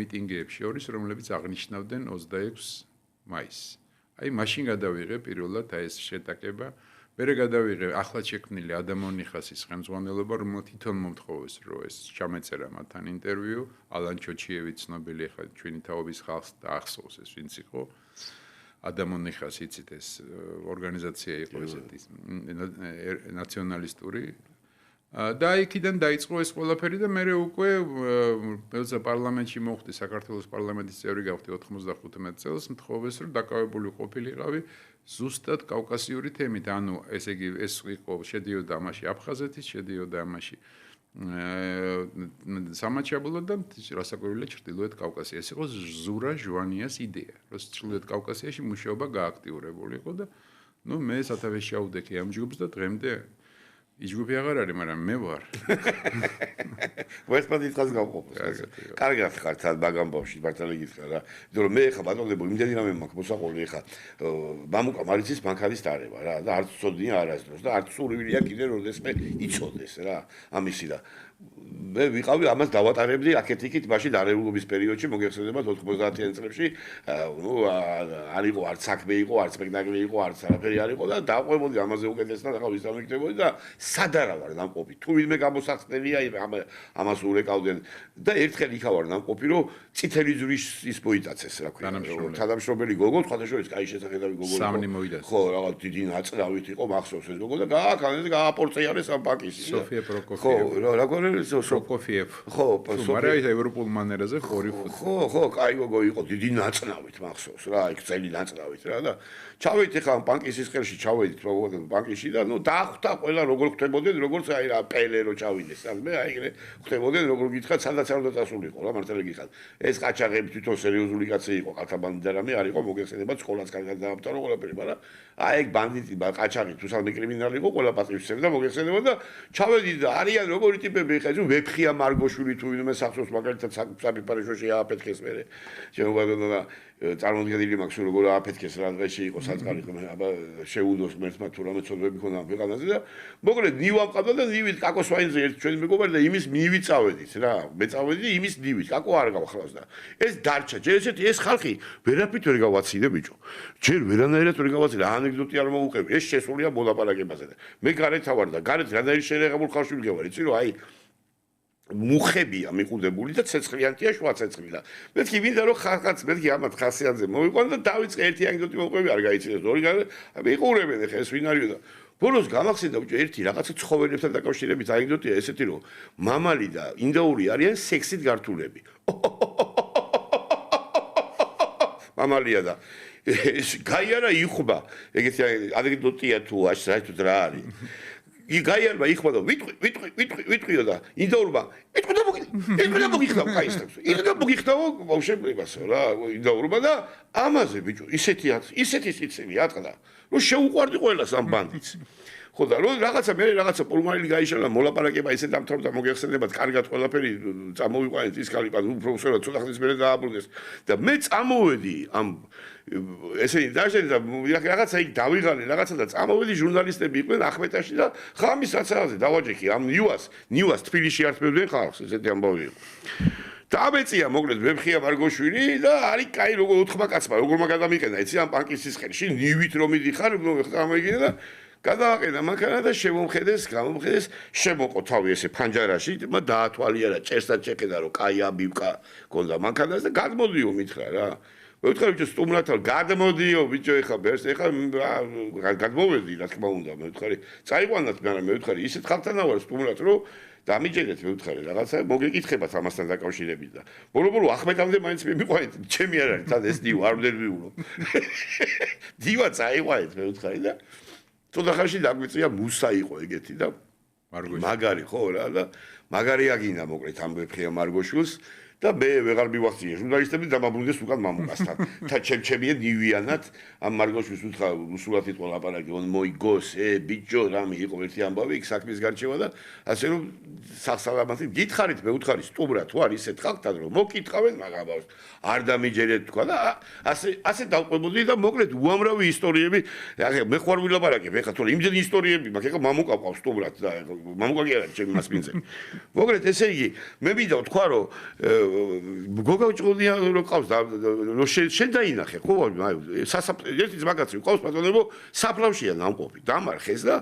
მიტინგეებში შორის რომლებიც აღნიშნავდნენ 26 მაისს. აი მაშინ გადავიღე პირველად აი ეს შეტაკება. მერე გადავიღე ახლად შექმნილი ადამონიხასის ხელმძღვანელობა, რომელიც თვითონ მომთხოვეს, რომ ეს ჩამეწერა მათთან ინტერვიუ. ალან ჩოჩიევი ცნობილი ხა ჩვენი თაობის ხალხს დაახსოვს ეს ვინც იყო. ადამონიხას იცით ეს ორგანიზაცია იყო ესეთი ნაციონალისტური და იქიდან დაიწყო ეს ყველაფერი და მე უკვე როცა პარლამენტში მოხვდი საქართველოს პარლამენტის წევრი გავხდი 95 წელს მთხოვეს რომ დაკავებული ყოფილიყავი ზუსტად კავკასიური თემით ანუ ესე იგი ეს იყო შედიოდა ამაში აფხაზეთის შედიოდა ამაში სამაჩაბლო და რასაკვირველია ჩრდილოეთ კავკასია ეს იყო ზურა ჟვანიას იდეა რომ ჩრდილოეთ კავკასიაში მუშაობა გააქტიურებული იყო და ნუ მე სათავეში ჩავდექი ამ ჯგუფს და დღემდე ის ჯგუფი აღარ არის, მაგრამ მე ვარ. ვესპადი ხაზ გავყოფს. კარგად ხარ თან მაგამ ბავშვი, მართალი გითხრა რა. იმიტომ რომ მე ხა ბატონებო, იმდენი რამე მაქვს მოსაყოლი ხა. მამუკა მარიცის ბანკარის დარება რა და არც წოდია არასდროს და არც სურვილია კიდე როდესმე იცოდეს რა. ამისი და მე ვიყავი ამას დავატარებდი აქეთ-იქით მაშინ დარეულობის პერიოდში მოგეხსენებათ 90-იან წლებში ნუ არ იყო არც საქმე იყო არც სპექტაკლი იყო არც არაფერი არ იყო და დავყვებოდი ამაზე უკეთესად ახლა ვისამექნებოდი და სადარა ვარ დამყოფი თუ ვინმე გამოსახსნელია ამას ურეკავდნენ და ერთხელ იქა ვარ დამყოფი რომ წითელი ძვრის ის მოიტაცეს რა ქვია თანამშრომელი გოგო სხვადასხვა კაი შესახედავი გოგო სამნი მოიდას ხო რაღაც დიდი ნაწლავით იყო მახსოვს ეს გოგო და გააპორწიარეს ამ პაკის სოფია პროკოფიევ ხო რა გქონდა პროკოფიევ ხო მაგრამ ის ევროპულ მანერაზე ხორი ხო კაი გოგო იყო დიდი ნაწლავით მახსოვს რა იქ წელი ნაწლავით რა და ჩავედი ხა ბანკის სისხლში ჩავედი ბანკში და ნუ დახვდა ყველა როგორ ხდებოდნენ როგორც აი რა პელე რო ჩავიდეს მე აი ხდებოდნენ როგორ გითხრათ სადაც არ უნდა წასულიყო რა მართალი გიხარ ეს ყაჩაღები თვითონ სერიოზული კაცი იყო ყათაბანდი და რამე არ იყო მოგეხსენება სკოლაც კარგად დაამთავრა ყველაფერი მაგრამ აი ეგ ბანდიტი ყაჩაღი თუ სამი კრიმინალი იყო ყველა პატივისცემდა მოგეხსენება და ჩავედი და არიან როგორი ტიპები ხა ეს ვეფხია მარგოშვილი თუ ვინმე სახსოვს მაგალითად საფიფარეშოში ააფეთქეს მე შემოვაგდო წარმოდგენილი მაქვს როგორ ააფეთქეს რა დღეში იყო საწყალი აბა შეუდოს მერთმა თუ რამე ცოდვები ქონდა ამ ქვეყანაზე და მოკლედ ნივამყავდა და ნივით კაკოსვაინზე ერთ ჩვენი მეგობარი და იმის ნივით წავედით რა მე წავედი იმის ნივით კაკო არ გავხსნას და ეს დარჩა ჯერ ესეთი ეს ხალხი ვერაფრით ვერ გავაცილე ბიჭო ჯერ ვერანაირად ვერ გავაცილე ანეკდოტი არ მოუყევი ეს შესულია მოლაპარაკებაზე და მე გარეთ ავარ და გარეთ რანაირი შერეღებული ხალხი ვიგევარ იცი რომ აი მუხებია მიყუდებული და ცეცხლიანია შუა ცეცხლი და მეთქი მინდა რომ ხალხაც მეთქი ამათ ხასიანზე მოვიყვან და დავიწყე ერთი ანეკდოტი მოყვები არ გაიცინეს ორი მიყურებენ ხა ეს ვინ არისო და ბოლოს გამახსენდა ბიჭო ერთი რაღაცა ცხოველებთან დაკავშირებით ანეკდოტია ესეთი რომ მამალი და ინდაური არიან სექსით გართულები მამალია და გაიარა იხუბა ეგეთი ანეკდოტია თუ საერთოდ რა არის გაიარება იხმოდა ვიტყვიო და ინდაურმა იტყვი და მოგიხდავ კაისებს იტყვი და მოგიხდავ ბავშვებასო რა ინდაურმა და ამაზე ბიჭო ისეთი სიცივი ატყდა რომ შეუყვარდი ყველას ამ ბანდიტს ხო და რომ რაღაცა პოლმარილი გაიშალა მოლაპარაკება ისე დამთავრდა მოგეხსენებათ კარგად ყველაფერი წამოვიყვანეთ ის კალიპად უბრალოდ ცოტა ხნის მერე დააბრუნეს და მე წამოვედი ამ ესენი დაჟენი და რაღაცა იქ დავიღალე რაღაცა და წამოვედი ჟურნალისტები იყვნენ ახმეტაში და ხამის საცალზე დავაჯექი ამ ნიუას თბილისში ართმევდნენ ხალხს ესეთი ამბავი იყო დამეწია მოკლედ ვებხია მარგოშვილი და არის კაი როგორ ოთხმა კაცმა როგორ მაგადამიყენა იცი ამ პანკის სისხლში ნივით რომ მიდიხარ ამოიგინა და გადააყენა მანქანა და გამომხედეს შემოყო თავი ესე ფანჯარაში და დაათვალიერა ჭერსად შეხედა რომ კაი აბივკა გონდა მანქანას და გადმოდიო მითხრა რა მე ვთქვა ბიჭო სტუმრათან გადმოდიო ბიჭო ეხა ბერს ეხა გადმოვედი რა თქმა უნდა მე ვთქვი წაიყვანათ მაგრამ მე ვთქვი ისეთ ხალხთან ვარ სტუმრად რომ დამიჯერეთ მე ვთქვი რაღაცა მოგეკითხებათ ამასთან დაკავშირებით და ბოლო ახმეტამდე მაინც მემიყვანეთ ჩემი არ არის თან ეს დივა არ მდერვიულო დივა წაიყვანეთ მე ვთქვი და თოდა ხარში დაგვიწია მუსა იყო ეგეთი და მაგარი ხო რა და მაგარი აგინა მოკლედ ამ ვებხია მარგოშვილს და მე ვეღარ მივახციე ჟურნალისტები დამაბრუნდეს უკან მამუკასთან და ჩემჩემია ნივიანად ამ მარგოშვილს უთხრა რუსულად იტყვა ლაპარაკი on მოიგოს ბიჭო რამე იყო ერთი ამბავი იქ საქმის გარჩევა და ასე რომ სახსალამათი გითხარით მე უთხარი სტუმრა თუ არის ისეთ ხალხთან რომ მოკითხავენ მაგაბავს არ დამიჯერეთ თქვა და ასე დავყვებოდი და მოკლედ უამრავი ისტორიები მე ხوار ვილაპარაკებ ეხლა თორე იმდენი ისტორიები მაქვს ეხლა მამუკა ყავს სტუმრად და მამუკა კი არა ჩემი მასპინძე მოკლედ ესე იგი მე მინდა ვთქვა რომ გოგაჭყოდია რომ ყავს და რომ შენ დაინახე ხო ერთი მაგაცი ყავს პატრონებო საფლავშია ნამყოფი დამარხეს და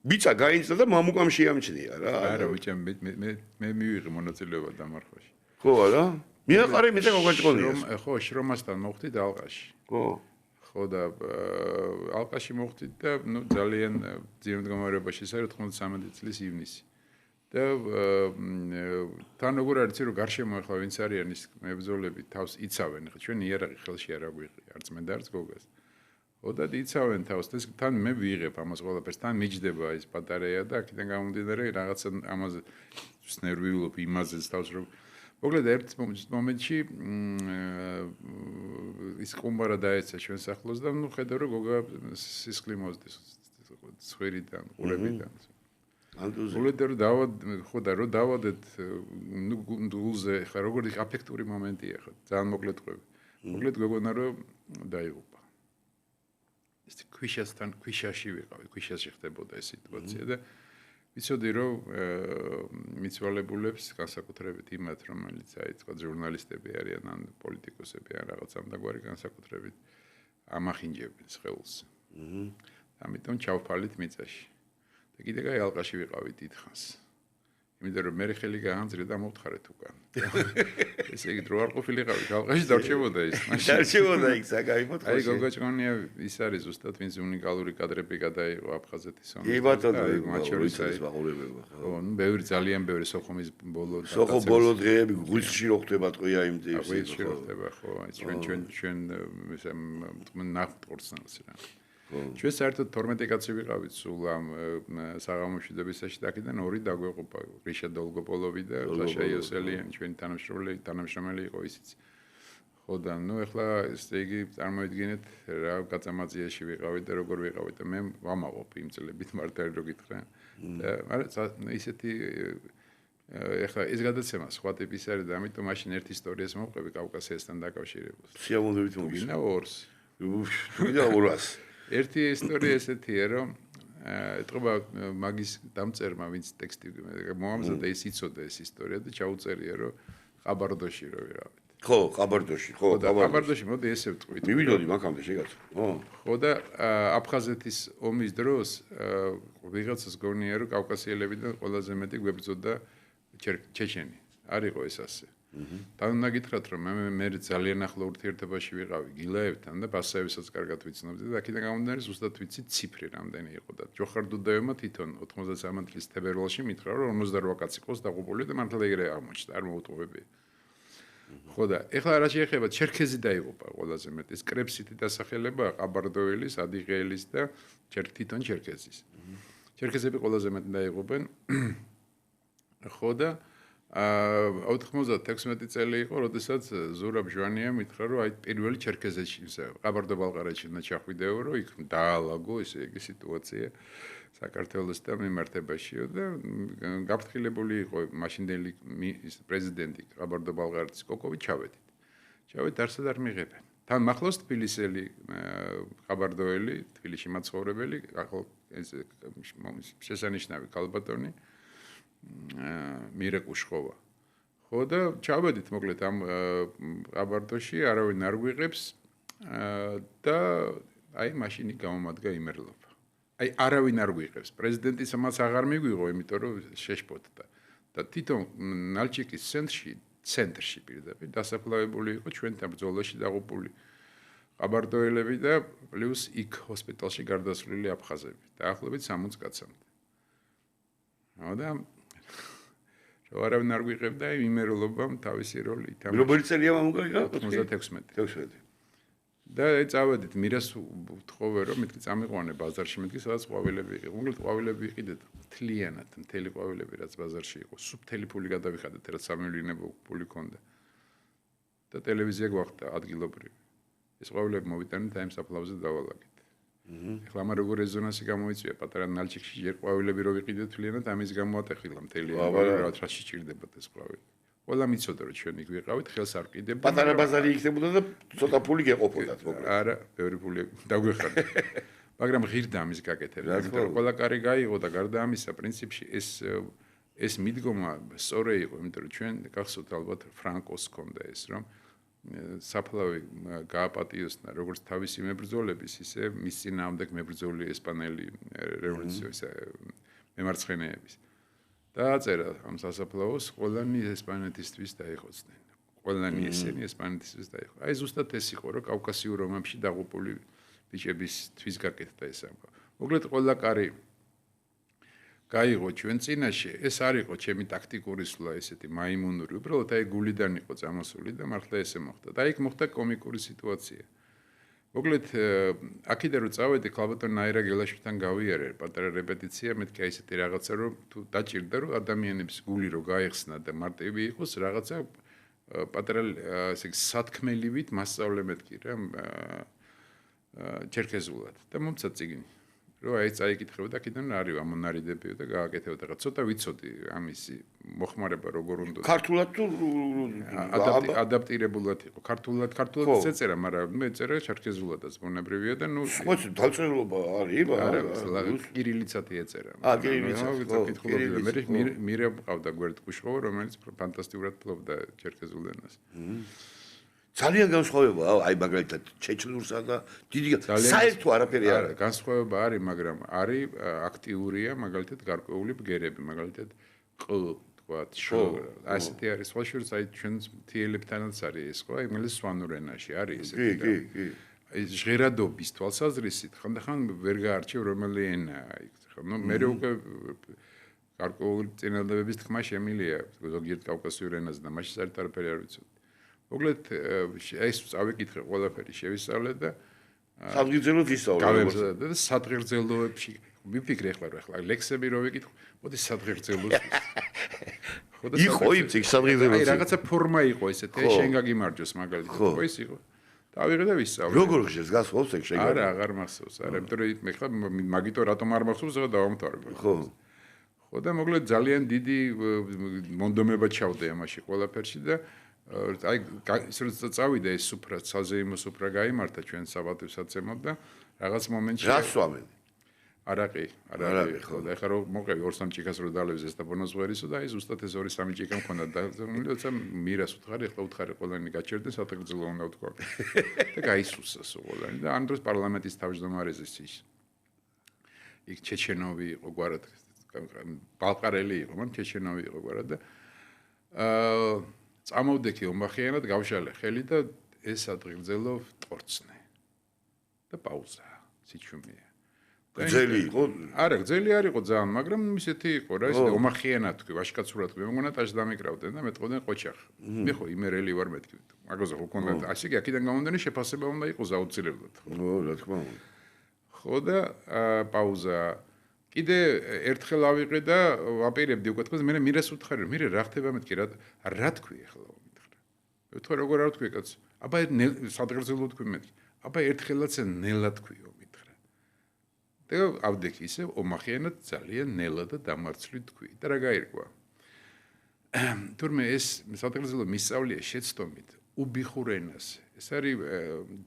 ბიჭა გაინცდა და მამუკამ შეამჩნია რა არა ბიჭა მე მივიღე მონაწილეობა დამარხვაში ხო არა მიაყარე მე და გოგაჭყოდია ხო შრომასთან მოხდით ალყაში ხო და ალყაში მოხდით და ნუ ძალიან ძირ მდგომარეობაში 93 წლის ივნისი და თან როგორ არის რომ გარშემო ახლა ვინც არიან ის მებრძოლები თავს იცავენ ხა ჩვენ იარაღი ხელში არ აგვიღე არც მე და არც გოგას ხო და იცავენ თავს ეს თან მე ვიღებ ამას ყველაფერს თან მიჯდება ის ბატარეა და აქედან გამომდინარე რაღაცა ამაზე ნერვიულობ იმაზეც თავს რომ მოკლედ ერთ მომენტში ის ყუმბარა დაეცა ჩვენ სახლოს და ნუ ხედავ რომ გოგა სისხლი მოსდის ცხვირიდან ყურებიდან ულედერ ხო და რო დავადეთ ნუ გულზე ხა როგორი აფექტური მომენტია ხო ძალიან მოკლედ ყვები მოკლედ გოგონა რომ დაიღუპა ეს ქვიშაში ვიყავი ქვიშაში ხდებოდა ეს სიტუაცია და ვიცოდი რომ მიცვალებულებს განსაკუთრებით იმათ რომელიც აი თქვა ჟურნალისტები არიან ან პოლიტიკოსები ან რაღაც ამდაგვარი განსაკუთრებით ამახინჯებენ სხეულს ამიტომ ჩავფალით მიწაში და კიდე კაი ალყაში ვიყავით დიდხანს. იმიტომ რომ მე ხელი გაანძრე და მოვთხარეთ უკან. ესე იგი დრო არ ყოფილიყავით ალყაში დარჩებოდა ის. დარჩებოდა იქ საკაიფოდ ხო. აი გოგოჭონია ის არის ზუსტად ვინც უნიკალური კადრები გადაიღო აფხაზეთის ომში. კი ბატონო, მაჩორის მაყურებელობა. ხო, ნუ ბევრი ძალიან ბევრი სოხუმის ბოლო სოხო ბოლო დღეები ღვიძლში რო ხდება ტყვია იმ დღეს. ღვიძლში რო ხდება ხო, აი ჩვენ ესე ნახტყორცნავს რა. ჩვენ საერთოდ 12 კაცი ვიყავით სულ ამ საღამომშვიდობისაში და აქედან ორი დაგვეყოფა რიშა დოლგოპოლოვი და ლაშა იოსელიანი ჩვენი თანამშრომელი იყო ისიც ხო და ნუ ეხლა ესე იგი წარმოიდგინეთ რა გაწამაწიაში ვიყავით და როგორ ვიყავით და მე ვამაყობ იმ წლებით მართალი რო გითხრა და მაგრამ ისეთი ეხლა ეს გადაცემა სხვა ტიპის არის და ამიტომ მაშინ ერთ ისტორიას მოვყვები კავკასიასთან დაკავშირებულ სიამოვნებით მოგინა ორს ვიდა 200 ერთი ისტორია ესეთია რომ ეთყობა მაგის დამწერმა ვინც ტექსტი მოამზადა ის იცოდა ეს ისტორია და ჩაუწერია რომ ყაბარდოში რო ვიყავით ხო ყაბარდოში ხო ყაბარდოში მოდი ესე ვთქვით მივიდოდი მაგამდე შეგაცა ხო და აფხაზეთის ომის დროს ვიღაცას გონია რომ კავკასიელებიდან ყველაზე მეტი გვებრძოდა ჩეჩენი არ იყო ეს ასე და უნდა გითხრათ რომ მე ძალიან ახლო ურთიერთობაში ვიყავი გილაევთან და ბასაევისაც კარგად ვიცნობდი და აქედან გამომდინარე ზუსტად ვიცი ციფრი რამდენი იყო და ჯოხარ დუდაევმა თვითონ 93 წლის თებერვალში მითხრა რომ 58 კაცი ყოს დაღუპული და მართლა ეგრე აღმოჩნდა არ მოუტყობები ხო და ეხლა რა შეეხება ჩერქეზი დაიღუპა ყველაზე მეტი ეს კრეფსიტი დასახელება ყაბარდოელის ადიღეელის და თვითონ ჩერქეზის ჩერქეზები ყველაზე მეტ დაიღუპენ. ხო და 96 წელი იყო, როდესაც ზურაბ ჟვანიამ ითხრა, რომ აი პირველი ჩერქეზეთში, ყაბარდო-ბალყარეთში უნდა ჩახვიდეო, რომ იქ დაალაგო ესე იგი სიტუაცია საქართველოს და მიმართებაშიო და გაფრთხილებული იყო მაშინდელი პრეზიდენტი ყაბარდო-ბალყარეთის კოკოვი ჩავედით. ჩავედით არსად არ მიღებენ. თან მახლოს თბილისელი ყაბარდოელი, თბილისში მაცხოვრებელი, შესანიშნავი ქალბატონი მირეკუშხოვა. ხო და ჩავედით მოკლედ ამ ყაბარდოში, არავინ არ გვიღებს და აი მაშინი გამომადგა იმერლობა. აი არავინ არ გვიღებს. პრეზიდენტის მას აღარ მიგვიღო, იმიტომ რომ შეშფოთდა. და თვითონ ნალჩიკის ცენტრში პირდაპირ დასაფლავებული იყო ჩვენთან ბრძოლაში დაღუპული ყაბარდოელები და პლუს იქ ჰოსპიტალში გარდაცვლილი აფხაზები. დაახლოებით 60 კაცამდე. და რომ არავინ არ გვიღებდა იმერლობამ თავისი როლი ითამაშა. რომელი წელია მამუკა? 96. და წავედით მირას ვთხოვე რომ მეთქი წამიყვანე ბაზარში მეთქი სადაც ყვავილები იყო. მოკლედ ყვავილები იყიდეთ მთლიანად, მთელი ყვავილები რაც ბაზარში იყო. სუფთელი ფული გადავიხადეთ, რაც სამილიონებო ფული ქონდა. და ტელევიზია გვახდა ადგილობრივი. ეს ყვავილები მოვიტანეთ აი ამ საფლავზე დავალაგეთ. ეხლა მაგრამ როგორ რეზონანსი გამოიწვია პატარა ნალჩიკში ჯერ ყვავილები რო ვიყიდეთ თლიანად ამის გამოატეხილა მთელი რა სჭირდებათ ეს ყვავილი. ყველა მიცოდა რომ ჩვენ იქ ვიყავით ხელს არ ვყიდებდა. პატარა ბაზარი იქნებოდა და ცოტა ფული გეყოფოდათ მოკლედ. არა, ბევრი ფული დაგვეხარდა. მაგრამ ღირდა ამის გაკეთება. იმიტომ რომ ყველა კარი გაიღო და გარდა ამისა პრინციპში ეს მიდგომა სწორი იყო, იმიტომ რომ ჩვენ გახსოვთ ალბათ ფრანკოს ჰქონდა ეს რომ საფლავი გააპატიოსნა როგორც თავისი მებრძოლების, ისე მის წინააღმდეგ მებრძოლი ესპანელი რევოლუციის მემარცხენეების. დააწერა ამ სასაფლაოს ყველანი ესპანეთისთვის დაიხოცნენ. ყველანი ესენი ესპანეთისთვის დაიხო. აი ზუსტად ეს იყო, რომ კავკასიურ ომებში დაღუპული ბიჭების თვის გაკეთდა ეს ამბავი. მოკლედ ყველა კარი გაიღო ჩვენ წინაშე, ეს არ იყო ჩემი ტაქტიკური სვლა, ესეთი მაიმუნური, უბრალოდ აი გულიდან იყო წამოსული და მართლა ესე მოხდა. და იქ მოხდა კომიკური სიტუაცია. მოკლედ აქედან რომ წავედი ქალბატონ ნაირა გელაშვილთან გავიარე პატარა რეპეტიცია, მეთქი აი ესეთი რაღაცა რომ თუ დაჭირდა რომ ადამიანების გული რო გაიხსნა და მარტივი იყოს რაღაცა პატარა ესე იგი სათქმელივით მასწავლე მეთქი რა ჩერქეზულად და მომცა წიგნი. რომ აი წაიკითხებოდა და აქედან არის ამონარიდებიო და გააკეთებოდა რაღაც ცოტა ვიცოდი ამისი მოხმარება როგორ უნდა ქართულად თუ ადაპტირებულად იყო ქართულად ეწერა მაგრამ მე წერა ჩერქეზულადაც ბუნებრივია და ნუ ხოც დაწერილობა არის არა კირილიცათი ეწერა კითხულობდი მე მირე მყავდა გვერდ კუშხოვა რომელიც ფანტასტიკურად ფლობდა ჩერქეზულ ენას ძალიან განსხვავებაა აი მაგალითად ჩეჩნურსა და დიდი საერთო არაფერი არ არის განსხვავება არის მაგრამ არის აქტიურია მაგალითად გარკვეული ბგერები მაგალითად ყ თქვათ შო ასეთი არის სხვა შორის აი ჩვენ თიელებთანაც არის ეს ხო აი მგლის სვანურ ენაში არის ესეთი კი აი ჟღერადობის თვალსაზრისით ხანდახან ვერ გაარჩევ რომელი ენაა აი ხო ნუ მე უკვე გარკვეული წინადადებების თქმა შემილია ზოგიერთ კავკასიურ ენაზე და მაშინ საერთოდ არაფერი არ ვიცოდი მოკლედ ეს წავიკითხე ყველაფერი შევისწავლე და სადღეგრძელოდ ვისწავლე და სადღეგრძელოებში მიფიქრე ახლა ლექსები რო ვიკითხო მოდი სადღეგრძელოს იყო იცი სადღეგრძელოს აი რაღაცა ფორმა იყო ესეთი შენ გაგიმარჯოს მაგალითად ხო ის იყო დავიღე და ვისწავლე როგორ ხშირს გასხოვს ეგ შენ არა აღარ მახსოვს არა იმიტომ რომ მე ხლა მაგიტო რატომ არ მახსოვს რა დავამთავრებ ხო და მოკლედ ძალიან დიდი მონდომება ჩავდე ამაში ყველაფერში და აი ისე რომ წავიდა ეს სუფრა საზეიმო სუფრა გაიმართა ჩვენ საბატის საცემოდ და რაღაც მომენტში რა სვამენ არაყი ხო და ეხლა რომ მოყევი 2-3 ჭიქას რო დალევს ეს და ბონოზღერისო და აი ზუსტად ეს 2-3 ჭიქა მქონდა და როცა მირას უთხარი ეხლა უთხარი ყველანი გაჩერდნენ სათგრძელო უნდა ვთქვა და გაისუსა ყველანი და ამ დროს პარლამენტის თავმჯდომარეზე ის იქ ჩეჩენოვი იყო გვარად ბალყარელი იყო მან ჩეჩენოვი იყო გვარად და წამოვდექი ომახიანად გავშალე ხელი და ეს ადღილძელო ტორცნე და პაუზა სიჩუმეა გძელი იყო არა გძელი არ იყო ძალიან მაგრამ ისეთი იყო რა ეს ომახიანად თქვი ვაშკაცურად თქვი მე მგონა ტაშ დამიკრავდნენ და მეტყოდნენ ყოჩახ მე ხო იმერელი ვარ მეთქი მაგაზე ხო კონდა ასე კი აქედან გამომდენი შეფასება უნდა იყოს აუცილებლად ხო რა თქმა უნდა ხო და პაუზა კიდე ერთხელ ავიყე და ვაპირებდი უკვე თქოს მე მირას უთხარი მე რა ხდება მეთქი რა თქვი ახლა მითხრა ვთქვა როგორ არ თქვი კაც აბა სადღერძელო თქვი მეთქი აბა ერთხელაც ნელა თქვიო მითხრა და ავდექი ისე ომახიანად ძალიან ნელა და დამარცვლით თქვი და რა გაირკვა თურმე ეს სადღერძელო მისწავლია შეცდომით უბიხურ ენაზე ეს არის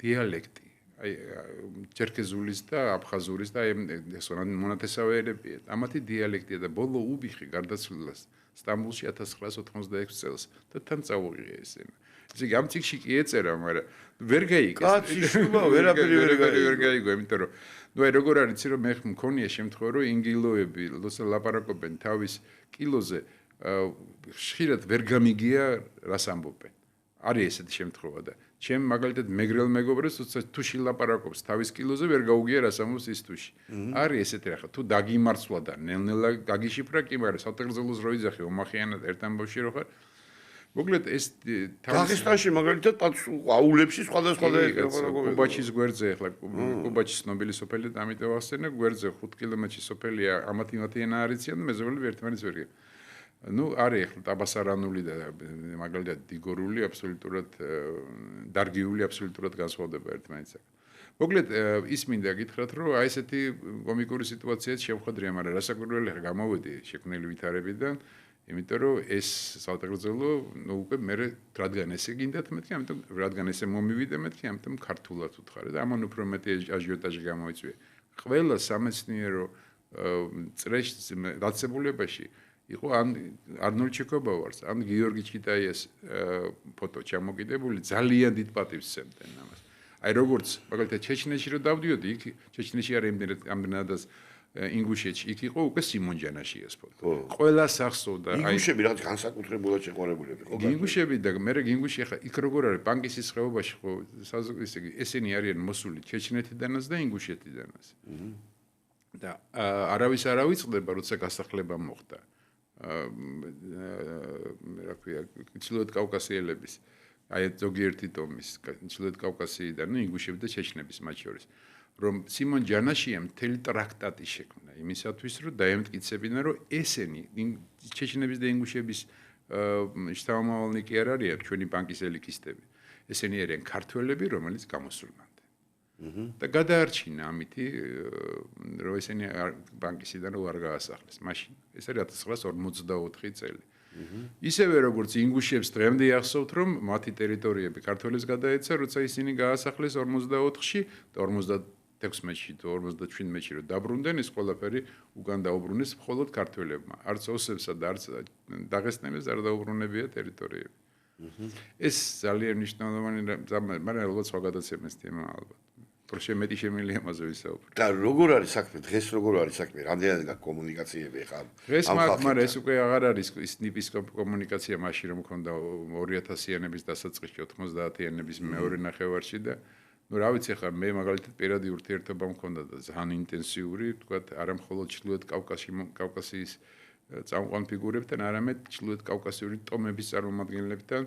დიალექტი აი ჩერქეზულის და აფხაზურის და ეს მონათესავეებია ამათი დიალექტია და ბოლო უბიხი გარდაცვლილას სტამბოლში 1986 წელს და თან წაუღია ეს ენა ესე იგი ამ წიგში კი ეწერა მაგრამ ვერ გაიგეს კაცი შუა ვერაფერი ვერ გაიგო იმიტომ რომ ნუ აი როგორ არის იცი რომ მე მქონია შემთხვევა რომ ინგილოები ლაპარაკობენ თავის კილოზე ხშირად ვერ გამიგია რას ამბობენ არის ესეთი შემთხვევა და ჩემ მაგალითად მეგრელ მეგობრებს თუ შილაპარაკობს თავის კილოზე ვერ გაუგია რას ამბობს ის თუში არის ესეთი რა თუ დაგიმარცვლა და ნელ-ნელა გაგიშიფრა კი მაგრამ სადღერძელოს რო იძახი ომახიანად ერთ ამბავში რო ხარ მოკლედ ეს დაღესტანში მაგალითად აულებში სხვადასხვა კუბაჩის გვერდზე ახლა კუბაჩის ნობელის სოფელი და ამიტომ ახსენე გვერდზე 5 კილომეტრში სოფელია ამათი ენა არიციან და მეზობლები ერთმანეთს ვერ ну არის ახლა ტაბასარანული და მაგალითად დიგორული აბსოლუტურად დარგიული აბსოლუტურად განსხვავდება ერთმანეთსაგან. მოკლედ ის მინდა გითხრათ რომ აი ესეთი კომიკური სიტუაციაც შემხვედრია, მაგრამ რასაკვირველი ხა გამოვედი შექმნილი ვითარებიდან, იმიტომ რომ ეს სადღერძელო ну უკვე მე რადგან ესე გინდათ მეთქი, ამიტომ რადგან ესე მომივიდა მეთქი, ამიტომ ქართულად უთხარი და ამან უფრო მეტი აჟიოტაჟი გამოიწვია. ყველა სამეცნიერო წრეში დაწესებულებაში იყო ან არნოლდ ჩიკობავარს, ან გიორგი ჩიტაიას ფოტო ჩამოკიდებული ძალიან დიდ პატივს სცემდნენ ამას. აი როგორც მაგალითად ჩეჩნეთში რო დავდიოდი, იქ ჩეჩნეთში არ ამდენადაც ინგუშეთში, იქ იყო უკვე სიმონ ჯანაშიას ფოტო. ყველა სახსოვდა აი ინგუშები რაც განსაკუთრებულად შეყვარებულები ხო? ინგუშები და მე ინგუში ხა იქ როგორ არის პანკისის ხეობაში ხო ესენი არიან მოსული ჩეჩნეთიდანაც და ინგუშეთიდანაც. და არავის არ ავიწყდება როცა გასახლება მოხდა. რა ქვია, ჩრდილოეთ კავკასიელების, აი ზოგიერთი ტომის, ჩრდილოეთ კავკასიიდან, ну ინგუშები და ჩეჩნების მათ შორის, რომ სიმონ ჯანაშიამ მთელი ტრაქტატი შექმნა იმისათვის, რომ დაემტკიცებინა, რომ ესენი ჩეჩნების და ინგუშების შთამომავალნი კი არ არიან ჩვენი ბანკის ელიტისტები. ესენი არიან ქართველები, რომელიც გამოსულნან. და გადაარჩინა ამითი რომ ესენი ბანკისიდან არ გაასახლეს მაშინ ეს არის 1944 წელი ისევე როგორც ინგუშებს დღემდე ახსოვთ რომ მათი ტერიტორიები ქართველებს გადაეცა როცა ისინი გაასახლეს 44-ში და 56-ში თუ 57-ში რომ დაბრუნდნენ ეს ყველაფერი უკან დაუბრუნეს მხოლოდ ქართველებმა არც ოსებსა და არც დაღესტნელებს არ დაუბრუნებია ტერიტორიები ეს ძალიან მნიშვნელოვანი მაგრამ ალბათ სხვა გადაცემის თემა ალბათ პროშემეტი შემილია ამაზე ვისაუბროთ. და როგორ არის საქმე? დღეს როგორ არის საქმე? რამდენად გაქვს კომუნიკაციები ხა? დღეს მაგრამ ეს უკვე აღარ არის ის ტიპის კომუნიკაცია მაშინ რომ მქონდა 2000-იანების დასაწყისში 90-იანების მეორე ნახევარში და ну რა ვიცი ხა მე მაგალითად პირადი ურთიერთობა მქონდა და ძალიან ინტენსიური, თქვათ, არა მხოლოდ ჩრდილოეთ კავკასიის წამყვან ფიგურებთან, არამედ ჩრდილოეთ კავკასიური ტომების წარმომადგენლებთან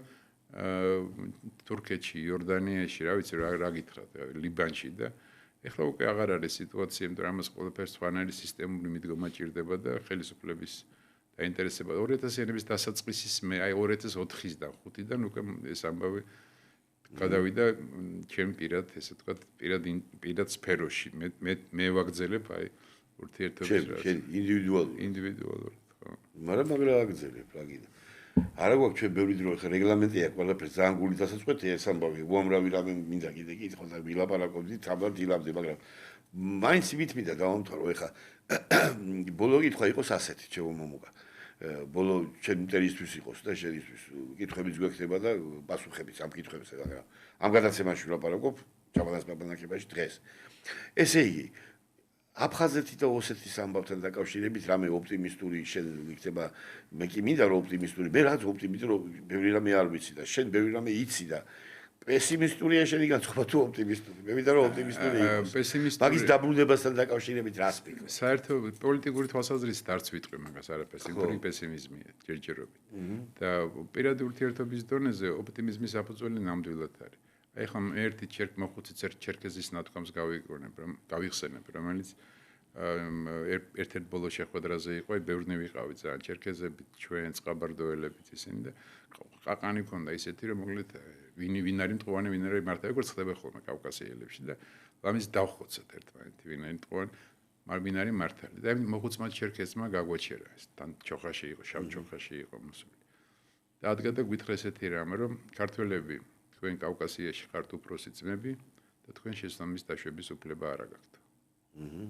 თურქეთში, იორდანიაში, რა ვიცი რა გითხრათ, ლიბანში და ეხლა უკვე აღარ არის სიტუაცია, იმიტომ რომ ამას ყველაფერს სხვანაირი სისტემური მიდგომა ჭირდება და ხელისუფლების დაინტერესება 2000-იანების დასაწყისის მე აი 2004-დან 5-დან უკვე ეს ამბავი გადავიდა ჩემ პირად, ესე ვთქვათ, პირად სფეროში. მე ვაგრძელებ აი ურთიერთობის რაც ინდივიდუალურად, ხო. მაგრამ მაგრა აგრძელებ რა გინდა. არა გვაქვს ჩვენ ბევრი დრო ხა რეგლამენტი აქვს ყველაფერს ძალიან გული დასაწყოთია ეს ამბავი უამრავი რამე მინდა კიდე კითხო და ვილაპარაკობდი თამარ დილამდე მაგრამ მაინც ვითმინდა დავამთავრო ეხა ბოლო კითხვა იყოს ასეთი ჩემო მომუკა ბოლო ჩემ ინტერესთვის იყოს და შენისთვის კითხვებიც გვექნება და პასუხებიც ამ კითხვებზე მაგრამ ამ გადაცემაში ვილაპარაკობ ჩაბანას ბაბანაკებაში დღეს ესე იგი აფხაზეთი და ოსეთის ამბავთან დაკავშირებით რამე ოპტიმისტური შენ იქნება მე კი მინდა რომ ოპტიმისტური მე რაც ოპტიმისტური რომ ბევრი რამე არ ვიცი და შენ ბევრი რამე იცი და პესიმისტურია შენი განწყობა თუ ოპტიმისტური მე მინდა რომ ოპტიმისტური იყოს პესიმისტური მაგის დაბრუნებასთან დაკავშირებით რას ფიქრობ საერთოდ პოლიტიკური თვალსაზრისით არც ვიტყვი მაგას არაფერს იმიტომ პესიმიზმია ჯერჯერობით და პირადი ურთიერთობის დონეზე ოპტიმიზმის საფუძველი ნამდვილად არის აი ხომ ერთი მოხუცი ჩერკეზის ნათქვამს გავიხსენებ, რომელიც ერთ-ერთ ბოლო შეხვედრაზე იყო, ბევრნი ვიყავით ძალიან ჩერქეზები, ჩვენ წყაბარდოელებით ისინი და ყაყანი ქონდა ისეთი რომ მოკლედ ვინ არის მტყუანი, ვინ არის მართალი, როგორც ხდება ხოლმე კავკასიელებში და ამის დავხოცოთ ერთმანეთი, ვინ არის მტყუანი, ვინ არის მართალი. და მოხუცმა ჩერქეზმა გაგვაჩერა ეს, თან ჩოხაში იყო, შავ ჩოხაში იყო მოსული. და ადგა და გვითხრა ესეთი რამე, რომ ქართველები თქვენ კავკასიაში ხართ უფროსი ძმები და თქვენ შესაბამის დაშვების უფლება არ გაქვთ.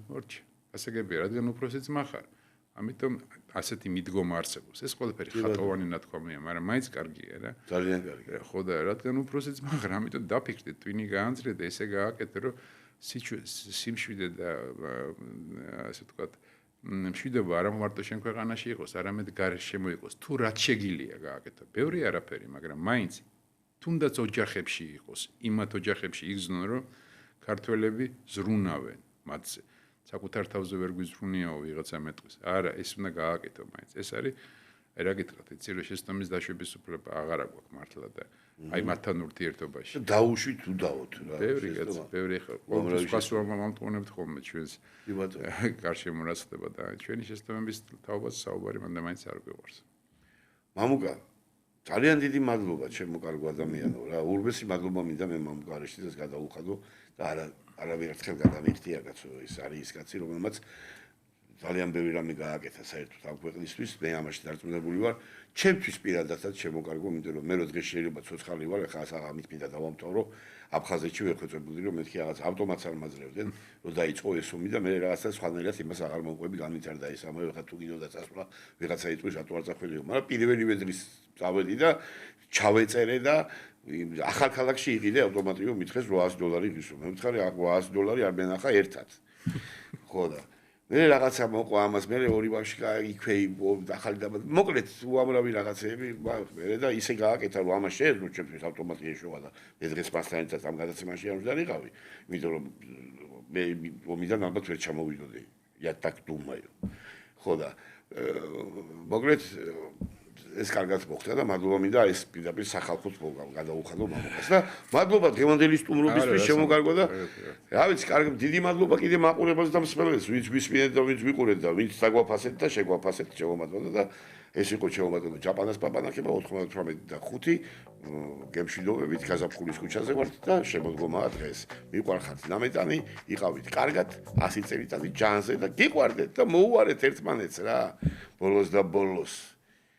მორჩა. ასაგებია, რადგან უფროსი ძმა ხარ. ამიტომ ასეთი მიდგომა არსებობს. ეს ყველაფერი ხატოვანი ნათქვამია, მაგრამ მაინც კარგია რა. ძალიან კარგი. ხო და რადგან უფროსი ძმა ხარ, ამიტომ დაფიქრდით, twin-ი გაანძრე და ესე გააკეთე, რომ სიმშვიდე და ასე ვთქვათ, მშვიდობა არა მარტო შენ ქვეყანაში იყოს, არამედ გარშემო იყოს. თუ რაც შეგიძლია გააკეთო. ბევრი არაფერი, მაგრამ მაინც თუნდაც ოჯახებში იყოს, იმათ ოჯახებში იგრძნო, რომ ქართველები ზრუნავენ მათზე. საკუთარ თავზე ვერ გვიზრუნიაო ვიღაცა მეტყვის. არა, ეს უნდა გააკეთო მაინც. ეს არის აი რა გითხრათ, იცი რომ შესაბამის დაშვების უფლება აღარ აქვს მართლა და აი მათთან ურთიერთობაში. დაუშვით თუ დავოთ რა. ბევრი კაცი, ბევრი ხო. ყოველ სხვას მომტყუნებთ ხოლმე ჩვენს კი ბატონო. გარშემო რაც ხდება და ჩვენი შესაბამის თაობას საუბარი მანდ მაინც არ გვიყვარს. მამუკა, ძალიან დიდი მადლობა ჩემო კარგო ადამიანო რა. ურბესი მადლობა მინდა მე მამუკა არაშიძეს გადაუხადო და არავინ ერთხელ გადამიხდია კაცო, ეს არის ის კაცი, რომელმაც ძალიან ბევრი რამე გააკეთა საერთოდ ამ ქვეყნისთვის. მე ამაში დარწმუნებული ვარ. ჩემთვის პირადადაც ჩემო კარგო, იმიტომ რომ მე რო დღეს შეიძლება ცოცხალი ვარ, ახლა ამით მინდა დავამთავრო. აფხაზეთში ვერ ხვეწებული რომ მეთქი რაღაც ავტომატს არ მაძლევდნენ, რომ დაიწყო ეს ომი და მე რაღაცა სხვანაირად იმას აღარ მომყვები განვითარდა ეს ამავე ხა თუ გინდოდა წასვლა, ვიღაცა იტყვის რატო არ წახველიო, მაგრამ პირველივე დღის წავედი და ჩავეწერე და ახალქალაქში იყიდე ავტომატიო მითხეს $800 ღირსო. მე ვთხარი $800 არ მენახა ერთად. ხო და მე რაღაცა მოყვა ამას, მე ორი ბავშვი იქვე ახალი და მოკლედ უამრავი რაღაცეები მე და ისე გააკეთა რომ ამას შეეძლო ჩემთვის ავტომატი ეშოვა და მე დღეს მასთან ერთად ამ გადაცემაში არ ვიყავი, იმიტომ რომ მე ომიდან ალბათ ვერ ჩამოვიდოდი. Я так думаю. ხო და მოკლედ ეს კარგად მოხდა და მადლობა მინდა ეს პირდაპირ სახალხოს გადაუხადო მამუკას და მადლობა დღევანდელი სტუმრობისთვის შემოგარგო და რა ვიცი კარგი დიდი მადლობა კიდე მაყურებელს და მსმენელს ვინც ვისმინეთ და ვინც ვიყურეთ და ვინც დაგვაფასეთ და შეგვაფასეთ შემომადლობა და ეს იყო შემომადლობა ჯაპანას პაპანაკება 98 და 5 გემშვიდობებით გაზაფხულის ქუჩაზე ვართ და შემოდგომაა დღეს მიყვარხართ ნამეტანი იყავით კარგად 100 წელიწადი ჯანზე და გიყვარდეთ და მოუარეთ ერთმანეთს რა ბოლოს და ბოლოს